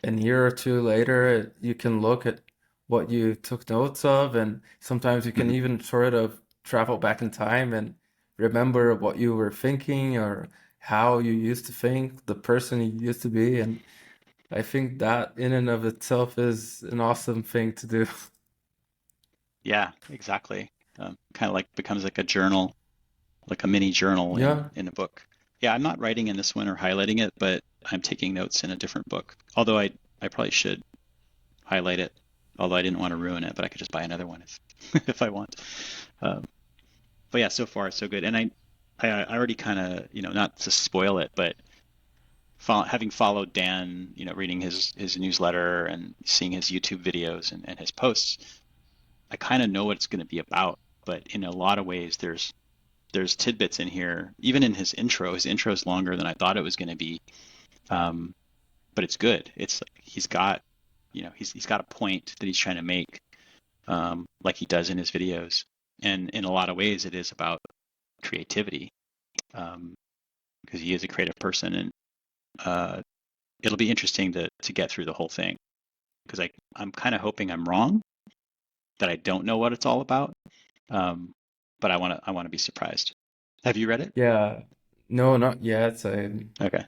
a year or two later, you can look at what you took notes of, and sometimes you can Mhm. even sort of travel back in time and remember what you were thinking or how you used to think, the person you used to be. And I think that in and of itself is an awesome thing to do. Yeah, exactly. Kind of like becomes like a journal, like a mini journal Yeah. in a book. Yeah, I'm not writing in this one or highlighting it, but I'm taking notes in a different book. Although I probably should highlight it, although I didn't want to ruin it, but I could just buy another one if if I want. Um, but yeah, so far so good. And I already kind of, not to spoil it, but having followed Dan, reading his newsletter and seeing his YouTube videos and his posts, I kind of know what it's going to be about. But in a lot of ways, there's tidbits in here. Even in his intro, his intro is longer than I thought it was going to be. Um, but it's good. It's like he's got a point that he's trying to make, like he does in his videos. And in a lot of ways, it is about creativity, because he is a creative person, and uh, it'll be interesting to get through the whole thing. Because I'm kind of hoping I'm wrong, that I don't know what it's all about. Um, but I want to be surprised. Have you read it? Yeah. No, not yet. Okay.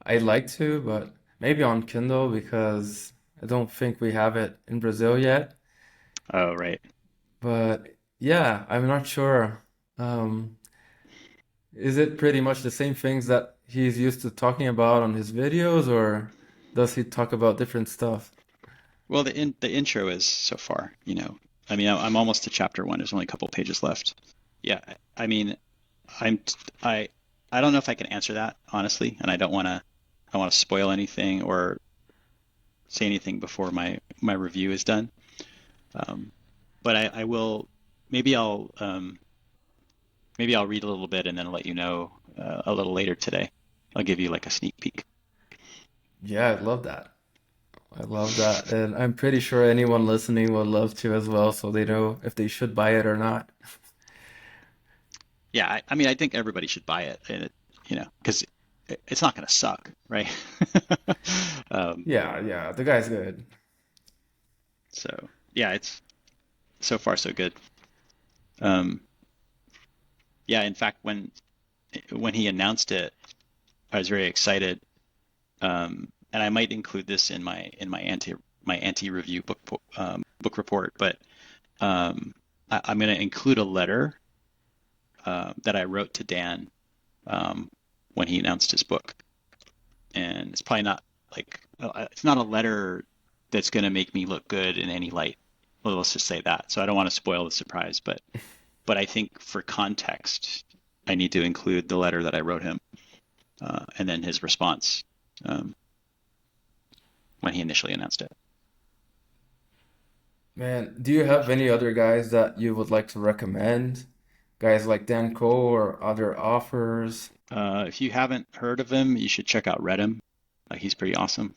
I'd like to, but maybe on Kindle because I don't think we have it in Brazil yet. Oh, right. But yeah, I'm not sure. Um, is it pretty much the same things that he's used to talking about on his videos, or does he talk about different stuff? Well, the intro is so far, I mean, I'm almost to chapter one. There's only a couple pages left. Yeah, I mean, I'm I I don't know if I can answer that honestly, and I want to spoil anything or say anything before my review is done. Um, but I will maybe I'll read a little bit and then let you know a little later today. I'll give you like a sneak peek. Yeah, I love that. I love that. And I'm pretty sure anyone listening would love to as well, so they know if they should buy it or not. Yeah, I mean, I think everybody should buy it, and because it's not going to suck, right? um, Yeah, yeah, the guy's good. so yeah, it's so far so good. Um, yeah, in fact, when he announced it, I was very excited, and I might include this in my anti review book report, but I'm going to include a letter that I wrote to Dan, um, when he announced his book. And it's probably not like it's not a letter that's going to make me look good in any light. Well, let's just say that. So I don't want to spoil the surprise, but I think for context, I need to include the letter that I wrote him, and then his response, um, when he initially announced it. Man, do you have any other guys that you would like to recommend? Guys like Dan Koe or other authors? If you haven't heard of him, you should check out Redham. He's pretty awesome.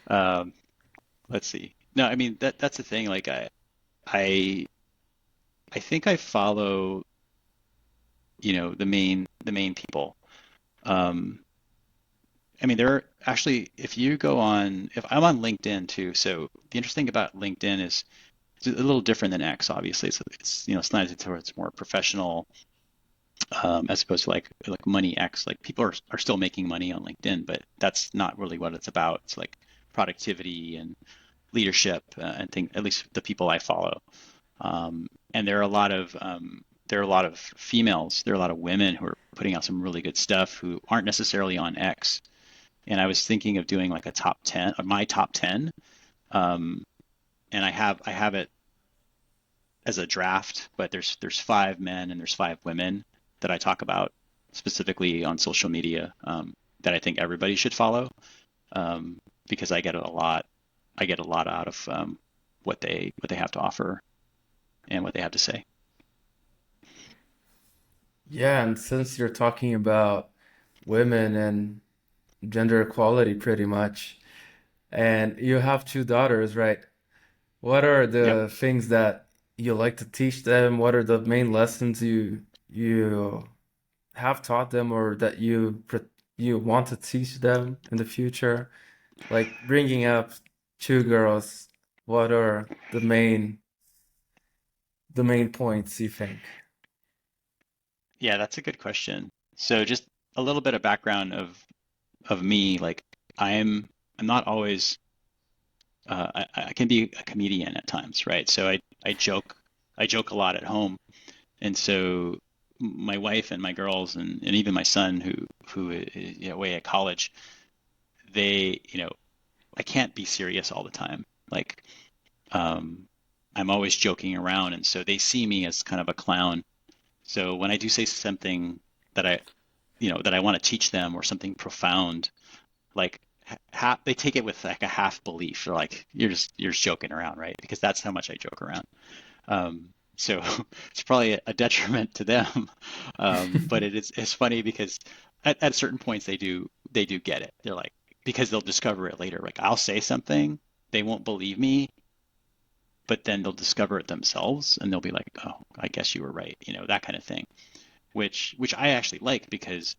um, let's see. No, I mean that's the thing. Like I I think I follow, the main people. Um, I mean, there are actually, if I'm on LinkedIn too, so the interesting about LinkedIn is it's a little different than X, obviously. It's slanted towards more professional, as opposed to like money X. Like people are still making money on LinkedIn, but that's not really what it's about. It's like productivity and leadership, and things, at least the people I follow. And there are a lot of females, there are a lot of women who are putting out some really good stuff who aren't necessarily on X. And I was thinking of doing like a top 10, or my top 10. Um, and I have it as a draft, but there's 5 men and there's 5 women that I talk about specifically on social media, that I think everybody should follow, because I get a lot out of, what they have to offer and what they have to say. Yeah, and since you're talking about women and gender equality pretty much, and you have two daughters, right? What are Yep. the things that you like to teach them? What are the main lessons you have taught them or that you want to teach them in the future? Like bringing up two girls, what are the main points you think? Yeah, that's a good question. So just a little bit of background of of me, like I'm not always I can be a comedian at times, right? So I joke a lot at home, and so my wife and my girls and even my son who is, you know, away at college, they, you know, I can't be serious all the time. Like um, I'm always joking around, and so they see me as kind of a clown. So when I do say something that that I want to teach them or something profound, like they take it with like a half belief. They're like, you're just joking around, right? Because that's how much I joke around. So it's probably a detriment to them. But it's funny because at certain points they do get it. They're like, because they'll discover it later. Like I'll say something, they won't believe me, but then they'll discover it themselves and they'll be like, oh, I guess you were right, you know, that kind of thing. Which I actually like because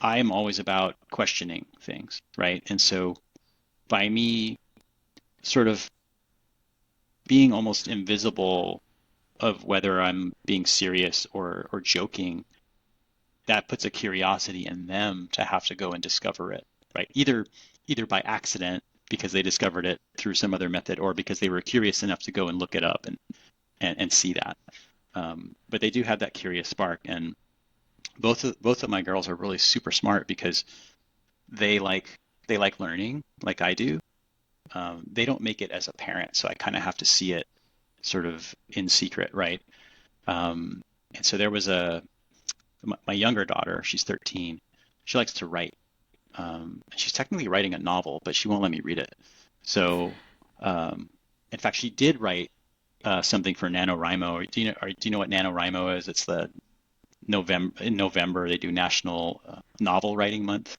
I am always about questioning things, right? And so by me sort of being almost invisible of whether I'm being serious or joking, that puts a curiosity in them to have to go and discover it, right? Either by accident because they discovered it through some other method, or because they were curious enough to go and look it up and see that. But they do have that curious spark, and both of my girls are really super smart because they like they like learning like I do. They don't make it as a parent, so I kind of have to see it sort of in secret, right? And so there was my younger daughter, she's 13. She likes to write. She's technically writing a novel, but she won't let me read it. So, um, in fact, she did write something for NaNoWriMo. Do you know what NaNoWriMo is? It's the November they do National Novel Writing Month.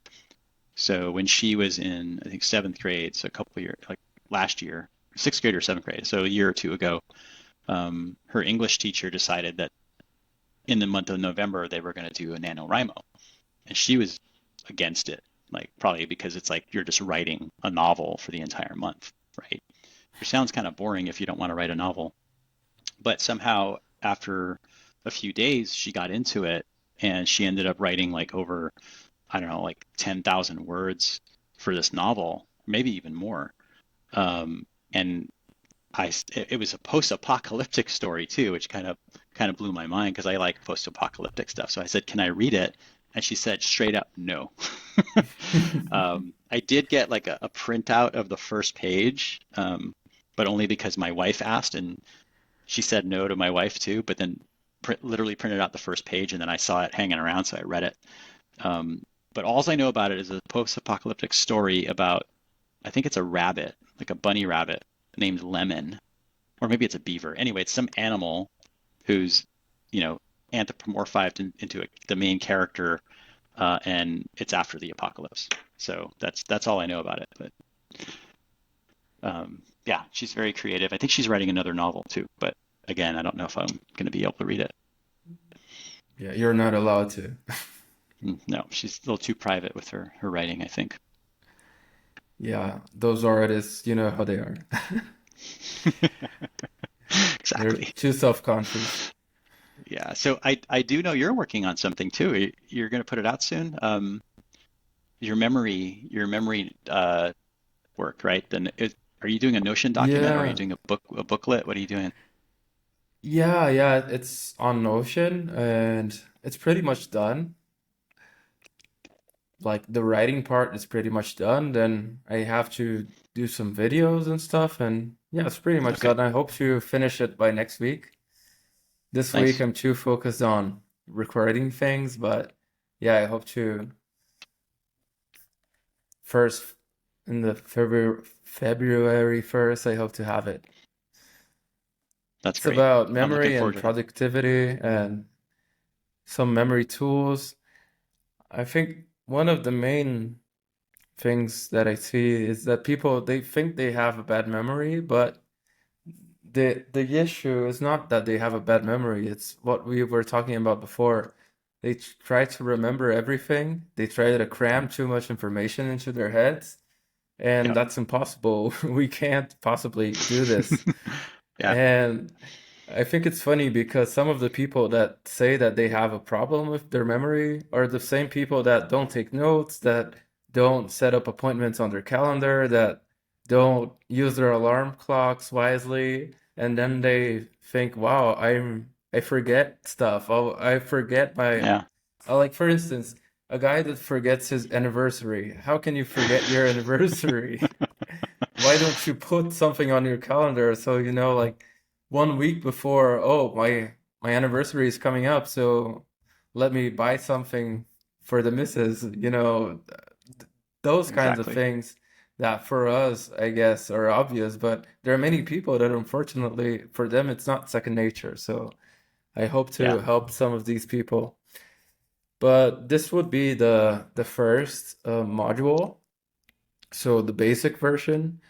So when she was in, I think, seventh grade, so a couple of years, like last year, sixth grade or seventh grade, so a year or two ago, her English teacher decided that in the month of November they were going to do a NaNoWriMo, and she was against it, like probably because it's like you're just writing a novel for the entire month, right? Which sounds kind of boring if you don't want to write a novel. But somehow after a few days, she got into it, and she ended up writing like over, I don't know, like 10,000 words for this novel, maybe even more. And it was a post-apocalyptic story too, which kind of blew my mind because I like post-apocalyptic stuff. So I said, "Can I read it?" And she said straight up, "No." I did get like a printout of the first page, but only because my wife asked, and she said no to my wife too. But then literally printed out the first page, and then I saw it hanging around, so I read it. Um, but all I know about it is a post-apocalyptic story about, I think it's a rabbit, like a bunny rabbit named Lemon, or maybe it's a beaver. Anyway, it's some animal who's, you know, anthropomorphized into the main character, and it's after the apocalypse. So that's all I know about it. But yeah, she's very creative. I think she's writing another novel too. But again, I don't know if I'm going to be able to read it. Yeah, you're not allowed to. No, she's a little too private with her writing, I think. Yeah, those artists, you know how they are. They're Exactly. too self-conscious. Yeah. So I do know you're working on something too. You're going to put it out soon. Your memory work, right? Then are you doing a Notion document, or are you Yeah. doing a booklet? What are you doing? Yeah, it's on Notion and it's pretty much done. Like the writing part is pretty much done. Then I have to do some videos and stuff, and yeah, it's pretty much Okay, done. I hope to finish it by next week. This week nice. I'm too focused on recording things, but yeah, I hope to first in the February 1st, I hope to have it. That's It's great. about I'm looking memory and forward to it. productivity and some memory tools. I think one of the main things that I see is that people they think they have a bad memory, but the issue is not that they have a bad memory. It's what we were talking about before. They try to remember everything. They try to cram too much information into their heads, and Yep. that's impossible. We can't possibly do this. Yeah. And I think it's funny because some of the people that say that they have a problem with their memory are the same people that don't take notes, that don't set up appointments on their calendar, that don't use their alarm clocks wisely, and then they think, "Wow, I forget stuff. Oh, I forget my Yeah. like for instance, a guy that forgets his anniversary. How can you forget your anniversary? Why don't you put something on your calendar so you know like 1 week before, oh, my anniversary is coming up, so let me buy something for the missus, those kinds of Exactly. things that for us, I guess, are obvious, but there are many people that unfortunately for them it's not second nature. So I hope to Yeah. help some of these people. But this would be the first module, so the basic version.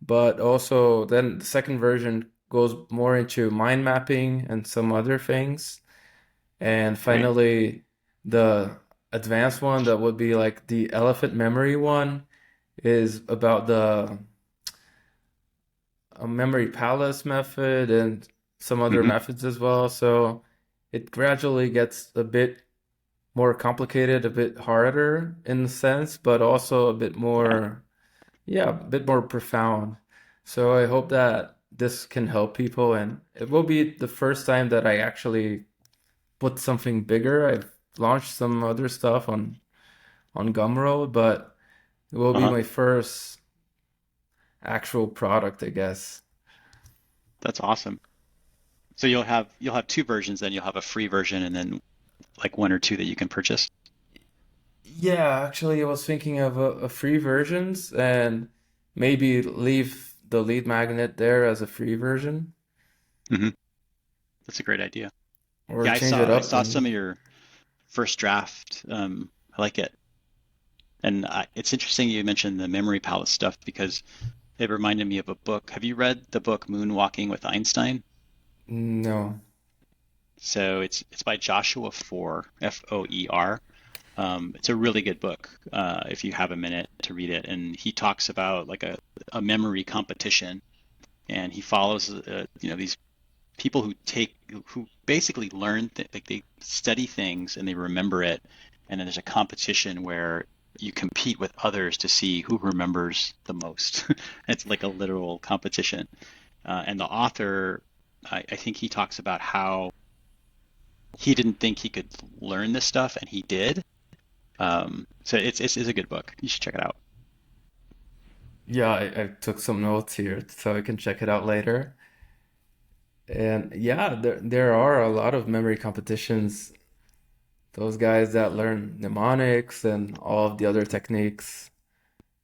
But also then the second version goes more into mind mapping and some other things. And Great. finally, the advanced one that would be like the elephant memory one is about the memory palace method and some other Hmm. methods as well. So it gradually gets a bit more complicated, a bit harder in a sense, but also a bit Yeah. more, yeah, a bit more profound. So I hope that this can help people, and it will be the first time that I actually put something bigger. I've launched some other stuff on Gumroad, but it will be Uh-huh. my first actual product, I guess. That's awesome. So you'll have two versions, then you'll have a free version and then like one or two that you can purchase. Yeah, actually, I was thinking of a free versions and maybe leave the lead magnet there as a free version Hmm. That's a great idea. or Yeah, I change saw it I up saw some and of your first draft. I like it. And it's interesting you mentioned the memory palace stuff because it reminded me of a book. Have you read the book Moonwalking with Einstein? no. So it's by Joshua Foer, Foer. It's a really good book if you have a minute to read it. And he talks about like a memory competition, and he follows these people who basically learn like they study things and they remember it, and then there's a competition where you compete with others to see who remembers the most. It's like a literal competition. And the author, I think he talks about how he didn't think he could learn this stuff, and he did. So it's a good book. You should check it out. Yeah, I took some notes here so I can check it out later. And yeah, there are a lot of memory competitions. Those guys that learn mnemonics and all of the other techniques.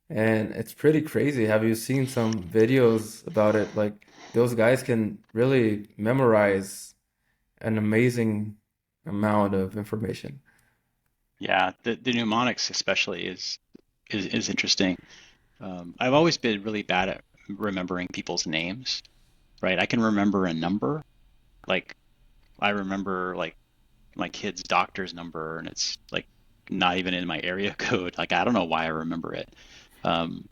And it's pretty crazy. Have you seen some videos about it? Like those guys can really memorize an amazing amount of information. Yeah, the mnemonics especially is interesting. I've always been really bad at remembering people's names, right? I can remember a number, like I remember like my kid's doctor's number, and it's like not even in my area code. Like I don't know why I remember it, um,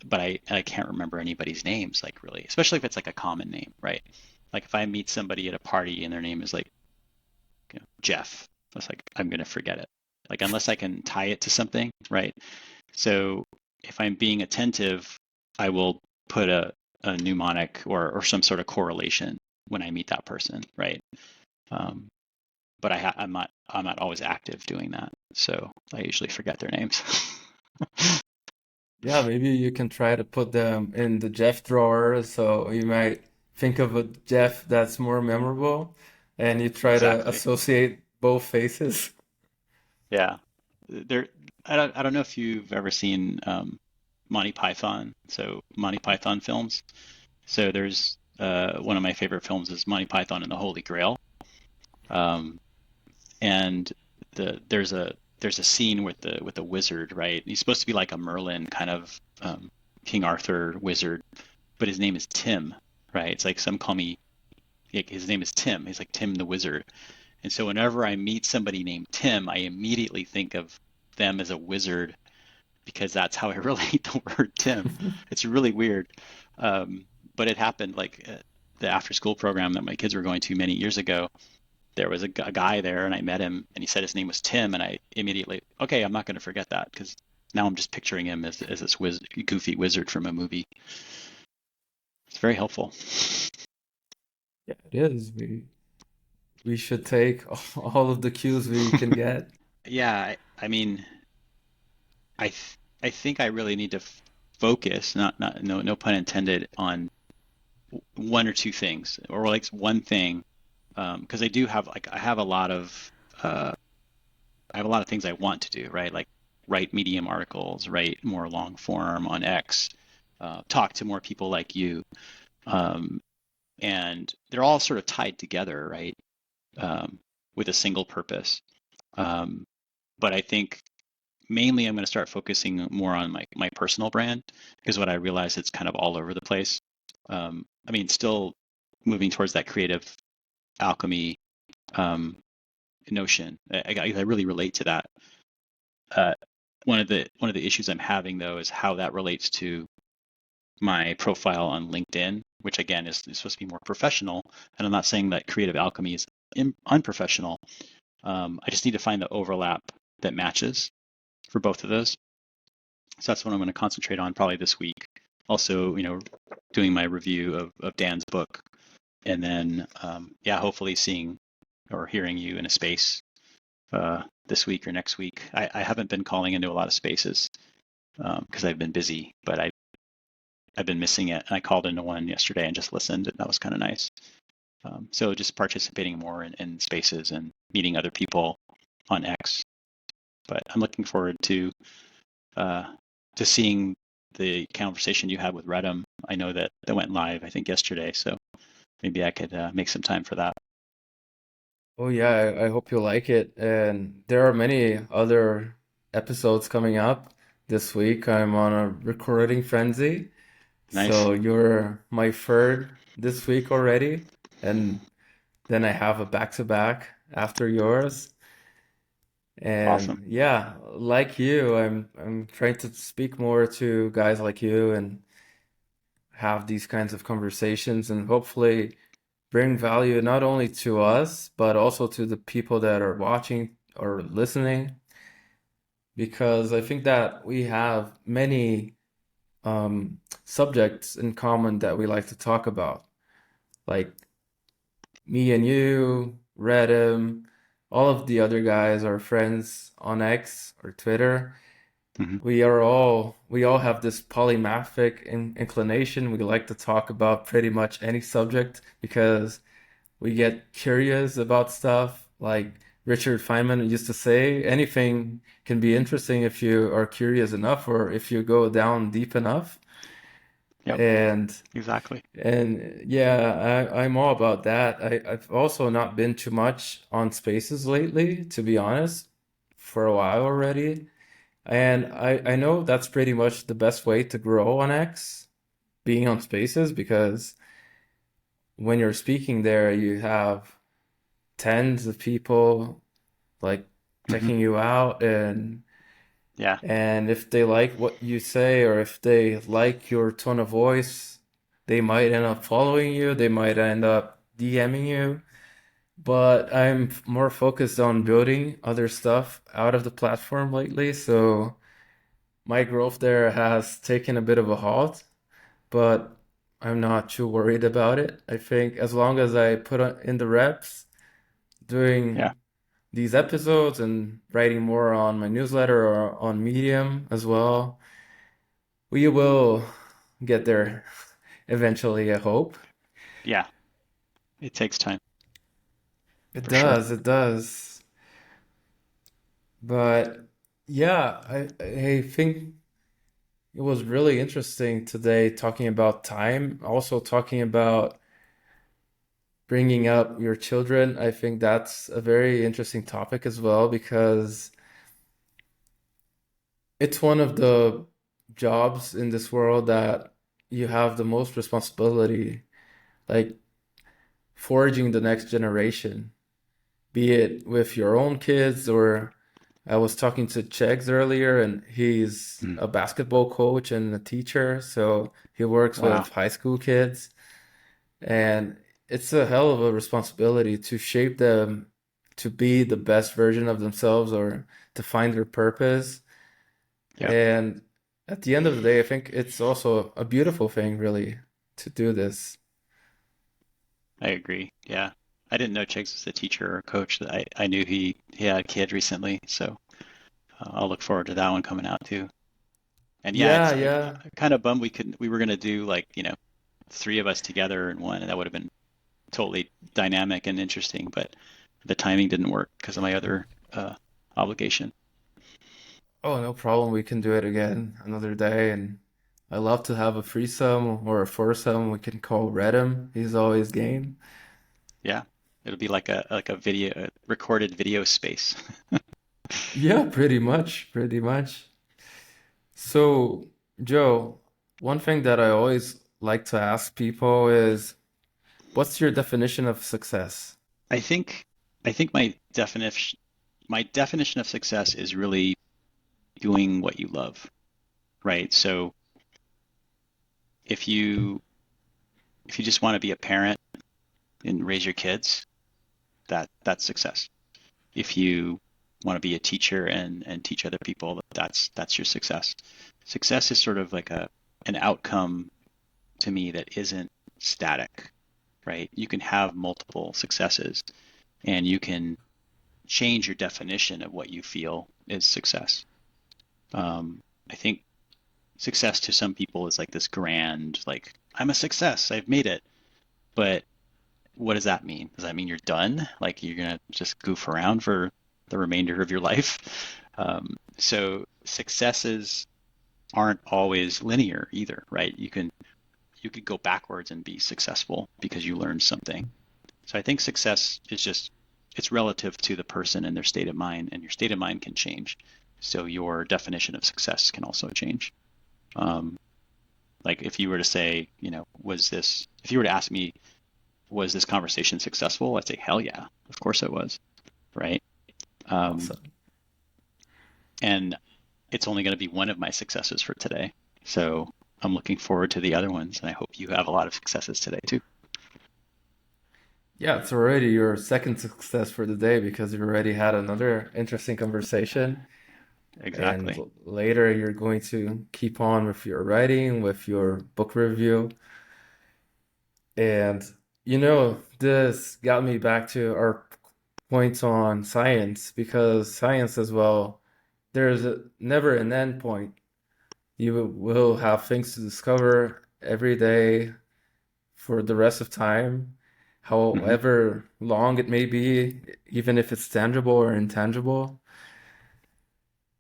but I can't remember anybody's names, like really, especially if it's like a common name, right? Like if I meet somebody at a party and their name is like Jeff, it's like I'm gonna forget it. Like unless I can tie it to something, right? So if I'm being attentive, I will put a mnemonic or some sort of correlation when I meet that person, right? Um, but I'm not always active doing that, so I usually forget their names. Yeah, maybe you can try to put them in the Jeff drawer so you might think of a Jeff that's more memorable and you try to Exactly. associate both faces. Yeah. There. I don't know if you've ever seen Monty Python. So Monty Python films. So there's one of my favorite films is Monty Python and the Holy Grail. Um, and there's a scene with the wizard, right? He's supposed to be like a Merlin kind of King Arthur wizard, but his name is Tim, right? It's like some call me like his name is Tim. He's like Tim the Wizard. And so whenever I meet somebody named Tim, I immediately think of them as a wizard because that's how I relate the word Tim. It's really weird. But it happened like the after school program that my kids were going to many years ago. There was a guy there and I met him and he said his name was Tim and I immediately, okay, I'm not going to forget that because now I'm just picturing him as this goofy wizard from a movie. It's very helpful. Yeah, it is. We should take all of the cues we can get. Yeah, I mean, I think I really need to focus, not no pun intended, on one or two things, or like one thing, because I do have like uh, I have a lot of things I want to do, right? Like write Medium articles, write more long form on X, talk to more people like you, um, and they're all sort of tied together, right? Um, with a single purpose. Um, but I think mainly I'm going to start focusing more on my personal brand because what I realize it's kind of all over the place. I mean, still moving towards that creative alchemy um, notion. I really relate to that. Uh, one of the issues I'm having though is how that relates to my profile on LinkedIn, which again is supposed to be more professional. And I'm not saying that creative alchemy is unprofessional. I just need to find the overlap that matches for both of those. So that's what I'm going to concentrate on probably this week. Also, doing my review of Dan's book, and then yeah, hopefully seeing or hearing you in a space this week or next week. I haven't been calling into a lot of spaces because I've been busy, but I've been missing it. And I called into one yesterday and just listened, and that was kind of nice. So just participating more in spaces and meeting other people on X. But I'm looking forward uh, to seeing the conversation you had with Redham. I know that went live, I think, yesterday. So maybe I could make some time for that. Oh yeah, I hope you like it. And there are many other episodes coming up this week. I'm on a recording frenzy. Nice. So you're my third this week already. And then I have a back-to-back after yours. Awesome. And yeah, like you, I'm trying to speak more to guys like you and have these kinds of conversations and hopefully bring value not only to us, but also to the people that are watching or listening. Because I think that we have many subjects in common that we like to talk about. Like me and you, Redham, all of the other guys are friends on X or Twitter. Hmm. We all have this polymathic inclination. We like to talk about pretty much any subject because we get curious about stuff. Like Richard Feynman used to say, anything can be interesting if you are curious enough or if you go down deep enough. Yep. And Exactly. yeah, I'm all about that. I've also not been too much on spaces lately, to be honest, for a while already. And I know that's pretty much the best way to grow on X, being on spaces, because when you're speaking there, you have tens of people like Hmm. checking you out, and Yeah. and if they like what you say or if they like your tone of voice, they might end up following you, they might end up DMing you. But I'm more focused on building other stuff out of the platform lately, so my growth there has taken a bit of a halt, but I'm not too worried about it. I think as long as I put in the reps, Yeah. doing these episodes and writing more on my newsletter or on Medium as well, we will get there eventually, I hope. Yeah. It takes time It for sure. does, it does. But yeah, I think it was really interesting today talking about time, also talking about bringing up your children. I think that's a very interesting topic as well because it's one of the jobs in this world that you have the most responsibility, like forging the next generation, be it with your own kids or I was talking to Chegs earlier and he's Mm. a basketball coach and a teacher, so he works Wow. with high school kids. And it's a hell of a responsibility to shape them to be the best version of themselves or to find their purpose. Yeah, And at the end of the day, I think it's also a beautiful thing, really, to do this. I agree. Yeah. I didn't know Chiggs was a teacher or a coach. That I knew he had a kid recently, so I'll look forward to that one coming out too. And yeah, Yeah, it's yeah. kind of bummed we were gonna do like, three of us together in one, and that would have been totally dynamic and interesting, but the timing didn't work because of my other obligation. Oh, no problem. We can do it again another day. And I love to have a threesome or a foursome. We can call Redham. He's always game. Yeah. It'll be like a video a recorded video space. Yeah, pretty much, pretty much. So, Joe, one thing that I always like to ask people is, what's your definition of success? I think I think my definition of success is really doing what you love, right? So if you if you just want to be a parent and raise your kids, that's success. If you want to be a teacher and teach other people, that's your success. Success is sort of like a an outcome to me that isn't static, right? You can have multiple successes and you can change your definition of what you feel is success. I think success to some people is like this grand, like, I'm a success, I've made it. But what does that mean? Does that mean you're done? Like you're gonna just goof around for the remainder of your life? So successes aren't always linear either, right? You could go backwards and be successful because you learned something. So I think success is just it's relative to the person and their state of mind, and your state of mind can change. So your definition of success can also change. Um, like if you were to say, if you were to ask me, was this conversation successful? I'd say, hell yeah, of course it was, right? Um, Awesome. and it's only going to be one of my successes for today. So I'm looking forward to the other ones, and I hope you have a lot of successes today too. Yeah, it's already your second success for the day because you already had another interesting conversation. And Exactly. later you're going to keep on with your writing, with your book review. And this got me back to our points on science because science as well, there's never an end point. You will have things to discover every day for the rest of time, Hmm. however long it may be, even if it's tangible or intangible.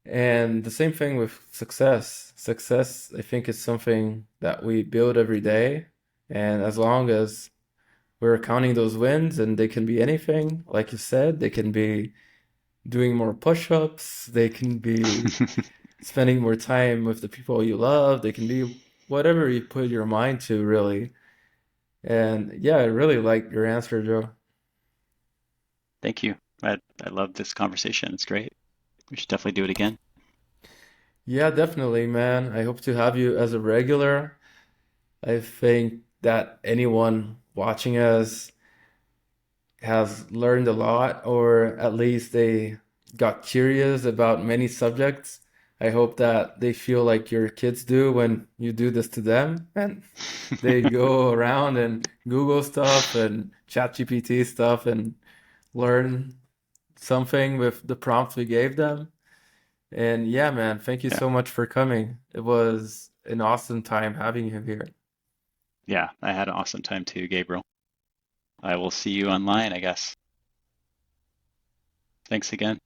And the same thing with success. Success, I think, is something that we build every day. And as long as we're counting those wins, and they can be anything, like you said, they can be doing more push-ups, they can be spending more time with the people you love, they can be whatever you put your mind to, really. And yeah, I really like your answer, Joe. Thank you. I love this conversation. It's great. We should definitely do it again. Yeah, definitely, man. I hope to have you as a regular. I think that anyone watching us has learned a lot, or at least they got curious about many subjects. I hope that they feel like your kids do when you do this to them, and they go around and Google stuff and ChatGPT stuff and learn something with the prompts we gave them. And yeah, man, thank you Yeah. so much for coming. It was an awesome time having you here. Yeah. I had an awesome time too, Gabriel. I will see you online, I guess. Thanks again.